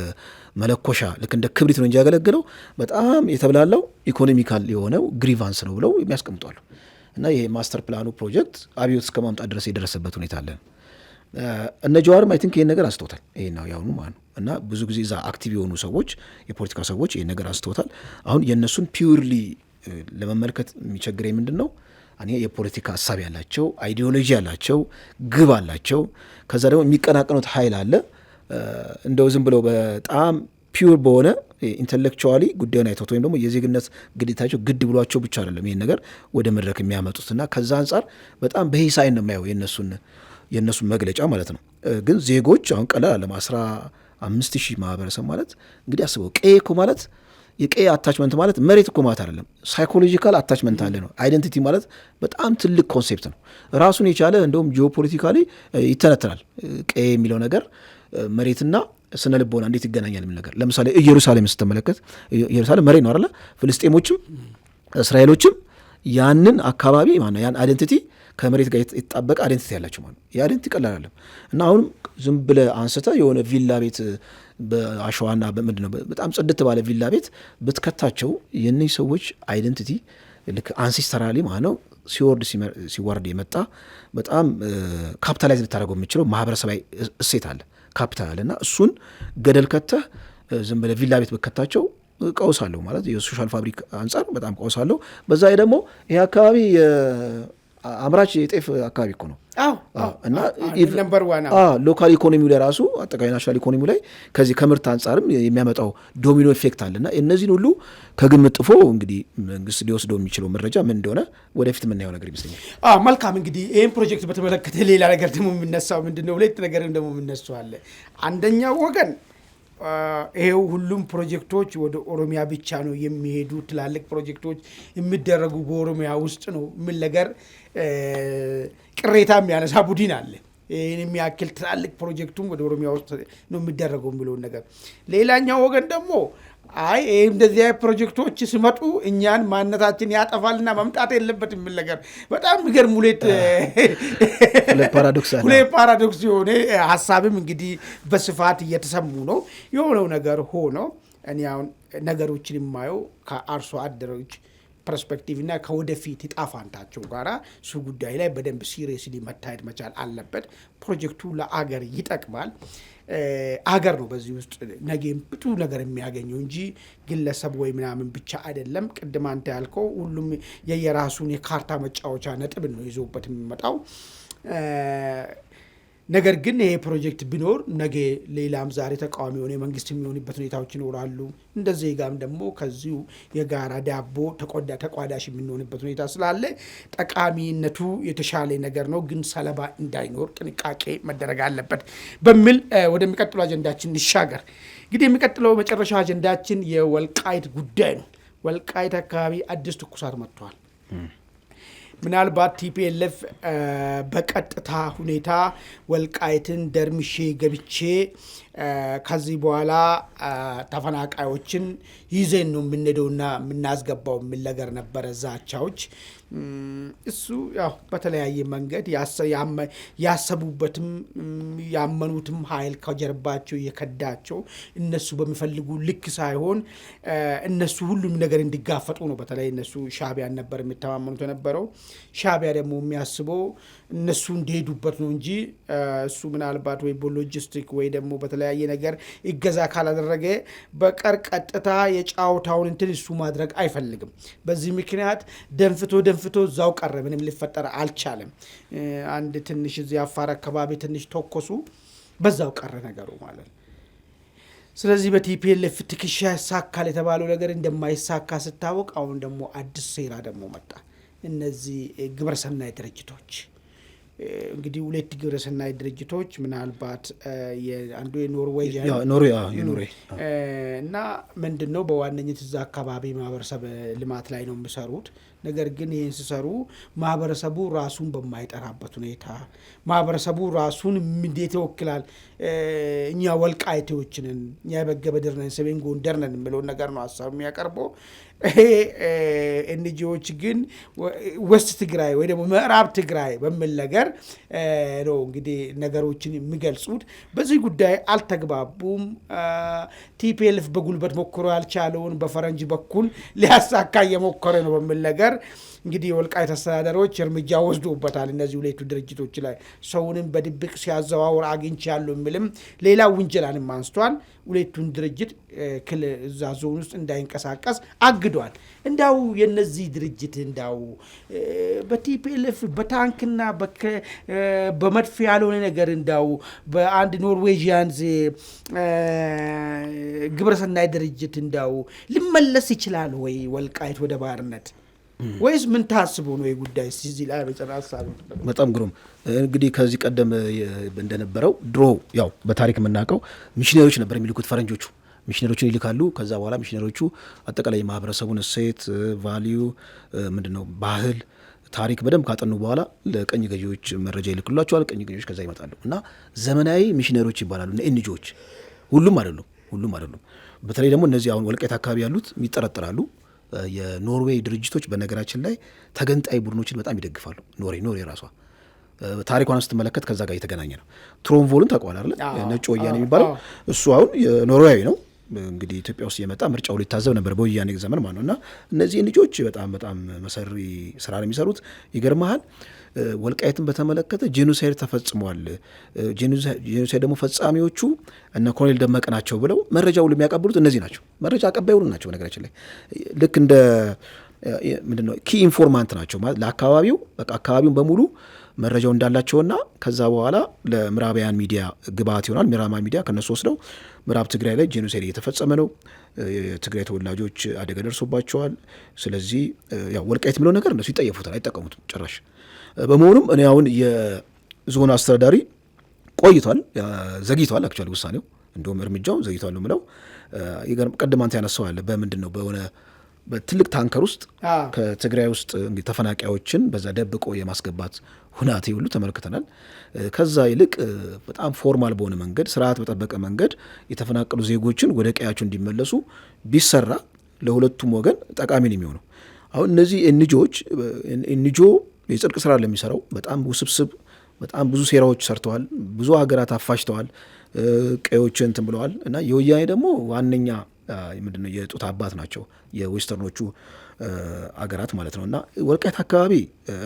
መለኮሻ፣ ልክ እንደ ክብሪት ነው እንጂ ያገለግለው በጣም የተብላለው ኢኮኖሚካል የሆነው ግሪቫንስ ነው ብለው የሚያስቀምጧሉ። እና ይሄ ማስተር ፕላኑ ፕሮጀክት አብዮት እስከ ማምጣት ድረስ የደረሰበት ሁኔታ አለ። እነ ጀዋርም አይ ቲንክ ይሄን ነገር አንስቶታል። ይሄ ነው ያሁኑ ማለት ነው። እና ብዙ ጊዜ እዛ አክቲቭ የሆኑ ሰዎች የፖለቲካ ሰዎች ይሄን ነገር አንስቶታል። አሁን የእነሱን ፒውርሊ ለመመልከት የሚቸግረኝ ምንድን ነው? እኔ የፖለቲካ ሀሳብ ያላቸው አይዲዮሎጂ ያላቸው ግብ አላቸው። ከዛ ደግሞ የሚቀናቀኑት ኃይል አለ። እንደው ዝም ብለው በጣም ፒውር በሆነ ኢንተሌክቹዋሊ ጉዳዩን አይተውት ወይም ደግሞ የዜግነት ግዴታቸው ግድ ብሏቸው ብቻ አይደለም ይሄን ነገር ወደ መድረክ የሚያመጡት። እና ከዛ አንጻር በጣም በሂሳይ ነው የማየው የእነሱን መግለጫ ማለት ነው። ግን ዜጎች አሁን ቀላል አለም 15,000 ማህበረሰብ ማለት እንግዲህ አስበው። ቀዬ እኮ ማለት የቀዬ አታችመንት ማለት መሬት እኮ ማለት አይደለም፣ ሳይኮሎጂካል አታችመንት አለ ነው። አይደንቲቲ ማለት በጣም ትልቅ ኮንሴፕት ነው ራሱን የቻለ። እንደውም ጂኦፖለቲካሊ ይተነትናል። ቀዬ የሚለው ነገር መሬትና ስነ ልቦና እንዴት ይገናኛል የሚል ነገር። ለምሳሌ ኢየሩሳሌም ስትመለከት ኢየሩሳሌም መሬት ነው አይደለ? ፍልስጤሞችም እስራኤሎችም ያንን አካባቢ ማነው ያን አይደንቲቲ ከመሬት ጋር የተጣበቀ አይደንቲቲ ያላቸው ማለት ነው። የአይደንቲቲ ቀላል አይደለም። እና አሁንም ዝም ብለህ አንስተህ የሆነ ቪላ ቤት በአሸዋና በምንድን ነው በጣም ጽድት ባለ ቪላ ቤት ብትከታቸው የእነዚህ ሰዎች አይደንቲቲ ልክ አንሴስተራሊ ማለት ነው ሲወርድ የመጣ በጣም ካፒታላይዝ ልታደርገው የምችለው ማህበረሰባዊ እሴት አለ፣ ካፒታል አለ። እና እሱን ገደል ከተህ ዝም ብለህ ቪላ ቤት ብትከታቸው ቀውስ አለው ማለት የሶሻል ፋብሪክ አንጻር በጣም ቀውስ አለው። በዛ ላይ ደግሞ ይሄ አካባቢ አምራች የጤፍ አካባቢ እኮ ነው። እና ሎካል ኢኮኖሚው ላይ ራሱ አጠቃላይ ናሽናል ኢኮኖሚው ላይ ከዚህ ከምርት አንጻርም የሚያመጣው ዶሚኖ ኢፌክት አለና እነዚህን ሁሉ ከግምት ጥፎ እንግዲህ መንግስት ሊወስደው የሚችለው መረጃ ምን እንደሆነ ወደፊት የምናየው ነገር ይመስለኛል። መልካም። እንግዲህ ይህን ፕሮጀክት በተመለከተ ሌላ ነገር ደግሞ የሚነሳው ምንድነው? ሁለት ነገር ደግሞ የሚነሳው አለ። አንደኛው ወገን ይሄው ሁሉም ፕሮጀክቶች ወደ ኦሮሚያ ብቻ ነው የሚሄዱ፣ ትላልቅ ፕሮጀክቶች የሚደረጉ በኦሮሚያ ውስጥ ነው የሚል ነገር ቅሬታ የሚያነሳ ቡድን አለ። ይህን የሚያክል ትላልቅ ፕሮጀክቱም ወደ ኦሮሚያ ውስጥ ነው የሚደረገው የሚለውን ነገር። ሌላኛው ወገን ደግሞ አይ እንደዚህ ፕሮጀክቶች ሲመጡ እኛን ማንነታችን ያጠፋልና መምጣት የለበትም የሚል ነገር በጣም የሚገርም ሁለት ፓራዶክስ የሆነ ሀሳብም እንግዲህ በስፋት እየተሰሙ ነው። የሆነው ነገር ሆኖ እኔ አሁን ነገሮችን የማየው ከአርሶ አደሮች ፐርስፔክቲቭ እና ከወደፊት ጣፋንታቸው ጋር እሱ ጉዳይ ላይ በደንብ ሲሪየስሊ መታየት መቻል አለበት። ፕሮጀክቱ ለአገር ይጠቅማል። አገር ነው በዚህ ውስጥ ነገም ብዙ ነገር የሚያገኘው እንጂ ግለሰብ ወይ ምናምን ብቻ አይደለም። ቅድም አንተ ያልከው ሁሉም የየራሱን የካርታ መጫወቻ ነጥብ ነው ይዞበት የሚመጣው። ነገር ግን ይሄ ፕሮጀክት ቢኖር ነገ ሌላም ዛሬ ተቃዋሚ የሆነ መንግስት የሚሆንበት ሁኔታዎች ይኖራሉ። እንደዚህ ጋም ደግሞ ከዚሁ የጋራ ዳቦ ተቋዳሽ የምንሆንበት ሁኔታ ስላለ ጠቃሚነቱ የተሻለ ነገር ነው። ግን ሰለባ እንዳይኖር ጥንቃቄ መደረግ አለበት በሚል ወደሚቀጥለው አጀንዳችን እንሻገር። እንግዲህ የሚቀጥለው መጨረሻ አጀንዳችን የወልቃይት ጉዳይ ነው። ወልቃይት አካባቢ አዲስ ትኩሳት መጥቷል። ምናልባት ቲፒኤልኤፍ በቀጥታ ሁኔታ ወልቃይትን ደርምሼ ገብቼ ከዚህ በኋላ ተፈናቃዮችን ይዘን ነው የምንሄደውና የምናስገባው የሚል ነገር ነበረ ዛቻዎች። እሱ ያው በተለያየ መንገድ ያሰቡበትም ያመኑትም ኃይል ከጀርባቸው የከዳቸው እነሱ በሚፈልጉ ልክ ሳይሆን እነሱ ሁሉም ነገር እንዲጋፈጡ ነው። በተለይ እነሱ ሻዕቢያን ነበር የሚተማመኑት የነበረው። ሻዕቢያ ደግሞ የሚያስበው እነሱ እንደሄዱበት ነው እንጂ እሱ ምናልባት ወይ በሎጂስቲክ ወይ ደግሞ በተለያየ ነገር ይገዛ ካላደረገ በቀር ቀጥታ የጫውታውን እንትን እሱ ማድረግ አይፈልግም። በዚህ ምክንያት ደንፍቶ አደንፍቶ እዛው ቀረ። ምንም ሊፈጠር አልቻለም። አንድ ትንሽ እዚህ አፋር አካባቢ ትንሽ ተኮሱ፣ በዛው ቀረ ነገሩ ማለት ነው። ስለዚህ በቲፒኤልኤፍ ትከሻ ያሳካል የተባለው ነገር እንደማይሳካ ስታወቅ አሁን ደግሞ አዲስ ሴራ ደግሞ መጣ። እነዚህ ግብረሰናይ ድርጅቶች እንግዲህ 2 ግብረሰናይ ድርጅቶች ምናልባት አንዱ የኖርዌይ እና ምንድነው በዋነኝነት እዛ አካባቢ ማህበረሰብ ልማት ላይ ነው የሚሰሩት። ነገር ግን ይህን ሲሰሩ ማህበረሰቡ ራሱን በማይጠራበት ሁኔታ ማህበረሰቡ ራሱን እንዴት ይወክላል? እኛ ወልቃይቴዎች ነን፣ እኛ የበገበድር ነን፣ ሰሜን ጎንደር ነን የሚለውን ነገር ነው ሀሳብ የሚያቀርበው። ኤንጂኦዎች ግን ወስት ትግራይ ወይ ደግሞ ምዕራብ ትግራይ በሚል ነገር ነው እንግዲህ ነገሮችን የሚገልጹት። በዚህ ጉዳይ አልተግባቡም። ቲፒኤልኤፍ በጉልበት ሞክሮ ያልቻለውን በፈረንጅ በኩል ሊያሳካ እየሞከረ ነው በሚል ነገር እንግዲህ የወልቃይት አስተዳደሮች እርምጃ ወስዶበታል። እነዚህ 2 ድርጅቶች ላይ ሰውንም በድብቅ ሲያዘዋውር አግኝቻለሁ የሚልም ሌላ ውንጀላንም አንስቷል። 2ቱን ድርጅት እዛ ዞን ውስጥ እንዳይንቀሳቀስ አግዷል። እንዳው የነዚህ ድርጅት እንዳው በቲፒኤልኤፍ በታንክና በመድፍ ያልሆነ ነገር እንዳው በአንድ ኖርዌጂያንስ ግብረሰናይ ድርጅት እንዳው ሊመለስ ይችላል ወይ ወልቃይት ወደ ባርነት? ወይስ ምን ታስቡ ነው የጉዳይ ሲዚህ ላይ በጨራሳሉ? በጣም ግሩም። እንግዲህ ከዚህ ቀደም እንደነበረው ድሮ ያው በታሪክ የምናውቀው ሚሽነሪዎች ነበር የሚልኩት። ፈረንጆቹ ሚሽነሪዎችን ይልካሉ። ከዛ በኋላ ሚሽነሪዎቹ አጠቃላይ የማህበረሰቡን እሴት፣ ቫልዩ፣ ምንድነው ባህል፣ ታሪክ በደንብ ካጠኑ በኋላ ለቀኝ ገዢዎች መረጃ ይልክሏቸዋል። ቀኝ ገዢዎች ከዛ ይመጣሉ እና ዘመናዊ ሚሽነሪዎች ይባላሉ። ኤንጂኦዎች ሁሉም አይደሉም። በተለይ ደግሞ እነዚህ አሁን ወልቃይት አካባቢ ያሉት ይጠረጠራሉ። የኖርዌይ ድርጅቶች በነገራችን ላይ ተገንጣይ ቡድኖችን በጣም ይደግፋሉ። ኖርዌይ ራሷ ታሪኳን ስትመለከት ከዛ ጋር የተገናኘ ነው። ትሮንቮልን ታውቀዋል አይደል? ነጭ ወያኔ የሚባለው እሱ አሁን የኖርዌያዊ ነው። እንግዲህ ኢትዮጵያ ውስጥ የመጣ ምርጫው ሊታዘብ ነበር በወያኔ ዘመን ማለት ነው። እና እነዚህ ልጆች በጣም መሰሪ ስራ ነው የሚሰሩት። ይገርመሃል፣ ወልቃይትን በተመለከተ ጄኖሳይድ ተፈጽሟል። ጄኖሳይድ ደግሞ ፈጻሚዎቹ እነ ኮሎኔል ደመቀ ናቸው ብለው መረጃው የሚያቀብሉት እነዚህ ናቸው። መረጃ አቀባዩ ናቸው። ነገራችን ላይ ልክ እንደ ምንድነው ኪ ኢንፎርማንት ናቸው ማለት ለአካባቢው በቃ አካባቢውን በሙሉ መረጃው እንዳላቸውና ከዛ በኋላ ለምዕራባውያን ሚዲያ ግብአት ይሆናል። ምዕራባውያን ሚዲያ ከነሱ ወስደው ምዕራብ ትግራይ ላይ ጄኖሳይድ እየተፈጸመ ነው፣ የትግራይ ተወላጆች አደጋ ደርሶባቸዋል። ስለዚህ ያው ወልቃይት የሚለው ነገር እነሱ ይጠየፉታል፣ አይጠቀሙትም ጭራሽ። በመሆኑም እኔ አሁን የዞን አስተዳዳሪ ቆይቷል፣ ዘግይቷል። አክቹዋሊ ውሳኔው እንደውም እርምጃው ዘግይቷል ነው የምለው። ቀደም አንተ ያነሳው አለ በምንድን ነው በሆነ በትልቅ ታንከር ውስጥ ከትግራይ ውስጥ እንግዲህ ተፈናቃዮችን በዛ ደብቆ የማስገባት ሁናቴ ሁሉ ተመልክተናል። ከዛ ይልቅ በጣም ፎርማል በሆነ መንገድ ስርዓት በጠበቀ መንገድ የተፈናቀሉ ዜጎችን ወደ ቀያቸው እንዲመለሱ ቢሰራ ለሁለቱም ወገን ጠቃሚ ነው የሚሆነው። አሁን እነዚህ ኤንጂኦ የጽድቅ ስራ ለሚሰራው በጣም ውስብስብ በጣም ብዙ ሴራዎች ሰርተዋል። ብዙ ሀገራት አፋጅተዋል፣ ቀዮችን እንትን ብለዋል። እና የወያኔ ደግሞ ዋነኛ ምንድነው የጡት አባት ናቸው የዌስተርኖቹ አገራት ማለት ነው። እና ወልቃይት አካባቢ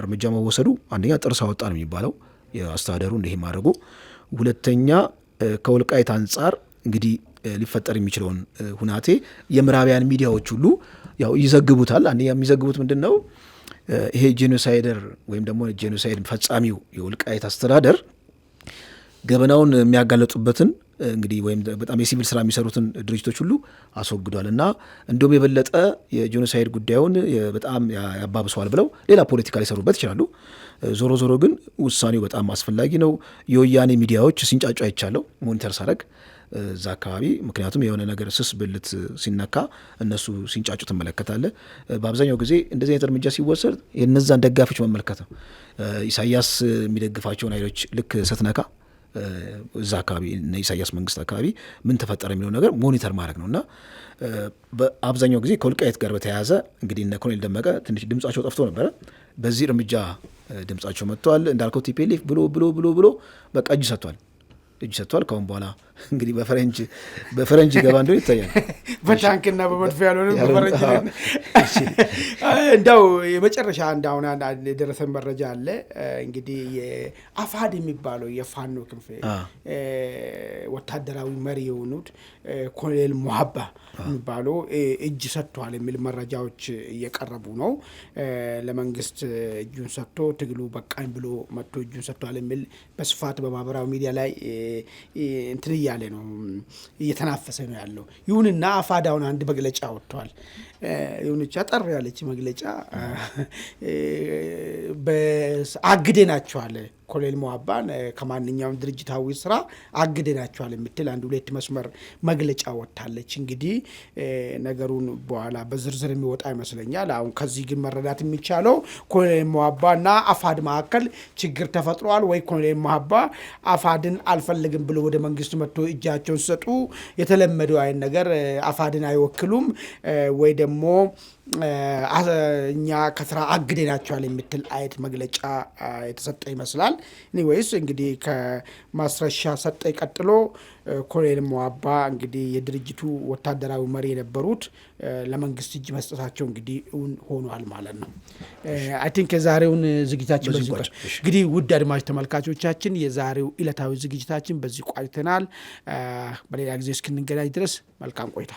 እርምጃ መወሰዱ አንደኛ ጥርስ አወጣ ነው የሚባለው የአስተዳደሩ እንዲህ ማድረጉ፣ ሁለተኛ ከወልቃይት አንጻር እንግዲህ ሊፈጠር የሚችለውን ሁናቴ የምዕራባውያን ሚዲያዎች ሁሉ ያው ይዘግቡታል። አንደኛ የሚዘግቡት ምንድን ነው ይሄ ጄኖሳይደር ወይም ደግሞ ጄኖሳይድ ፈጻሚው የወልቃይት አስተዳደር ገበናውን የሚያጋለጡበትን እንግዲህ ወይም በጣም የሲቪል ስራ የሚሰሩትን ድርጅቶች ሁሉ አስወግዷል እና እንዲሁም የበለጠ የጄኖሳይድ ጉዳዩን በጣም ያባብሰዋል ብለው ሌላ ፖለቲካ ሊሰሩበት ይችላሉ። ዞሮ ዞሮ ግን ውሳኔው በጣም አስፈላጊ ነው። የወያኔ ሚዲያዎች ሲንጫጩ አይቻለው ሞኒተር ሳረግ እዛ አካባቢ፣ ምክንያቱም የሆነ ነገር ስስ ብልት ሲነካ እነሱ ሲንጫጩ ትመለከታለ። በአብዛኛው ጊዜ እንደዚህ አይነት እርምጃ ሲወሰድ የነዛን ደጋፊዎች መመልከት ነው። ኢሳያስ የሚደግፋቸውን ኃይሎች ልክ ስትነካ እዛ አካባቢ ኢሳያስ መንግስት አካባቢ ምን ተፈጠረ የሚለው ነገር ሞኒተር ማድረግ ነው። እና በአብዛኛው ጊዜ ከወልቃይት ጋር በተያያዘ እንግዲህ እነ ኮሎኔል ደመቀ ትንሽ ድምጻቸው ጠፍቶ ነበረ። በዚህ እርምጃ ድምጻቸው መጥተዋል። እንዳልከው ቲፒኤልኤፍ ብሎ በቃ እጅ ሰጥቷል። ካሁን በኋላ እንግዲህ በፈረንጅ ገባ እንደው ይታያል። በታንክና በመድፍ ያልሆነ በፈረንጅ እንዳው የመጨረሻ እንዳሁን የደረሰ መረጃ አለ። እንግዲህ የአፋድ የሚባለው የፋኖ ክንፍ ወታደራዊ መሪ የሆኑት ኮሎኔል ሞሀባ የሚባለው እጅ ሰጥቷል የሚል መረጃዎች እየቀረቡ ነው። ለመንግስት እጁን ሰጥቶ ትግሉ በቃኝ ብሎ መጥቶ እጁን ሰጥቷል የሚል በስፋት በማህበራዊ ሚዲያ ላይ እንትን እያለ ነው፣ እየተናፈሰ ነው ያለው። ይሁንና አፋዳውን አንድ መግለጫ ወጥቷል። ይሁንቻ ጠር ያለች መግለጫ አግደናቸዋል፣ ኮሎኔል ሞሀባን ከማንኛውም ድርጅታዊ ስራ አግደናቸዋል የምትል አንድ 2 መስመር መግለጫ ወጥታለች። እንግዲህ ነገሩን በኋላ በዝርዝር የሚወጣ ይመስለኛል። አሁን ከዚህ ግን መረዳት የሚቻለው ኮሎኔል ሞሀባና አፋድ መካከል ችግር ተፈጥሯል ወይ ኮሎኔል ሞሀባ አፋድን አልፈልግም ብሎ ወደ መንግስት መጥቶ እጃቸውን ሲሰጡ የተለመደው አይነት ነገር አፋድን አይወክሉም ወይ ደግሞ እኛ ከስራ አግደናቸዋል የምትል አይነት መግለጫ የተሰጠ ይመስላል። ወይስ እንግዲህ ከማስረሻ ሰጠ ቀጥሎ ኮሎኔል ሞሀባ እንግዲህ የድርጅቱ ወታደራዊ መሪ የነበሩት ለመንግስት እጅ መስጠታቸው እንግዲህ እውን ሆኗል ማለት ነው። አይ ቲንክ የዛሬውን ዝግጅታችን በዚህ እንግዲህ ውድ አድማጭ ተመልካቾቻችን የዛሬው ዕለታዊ ዝግጅታችን በዚህ ቋጭተናል። በሌላ ጊዜ እስክንገናኝ ድረስ መልካም ቆይታ።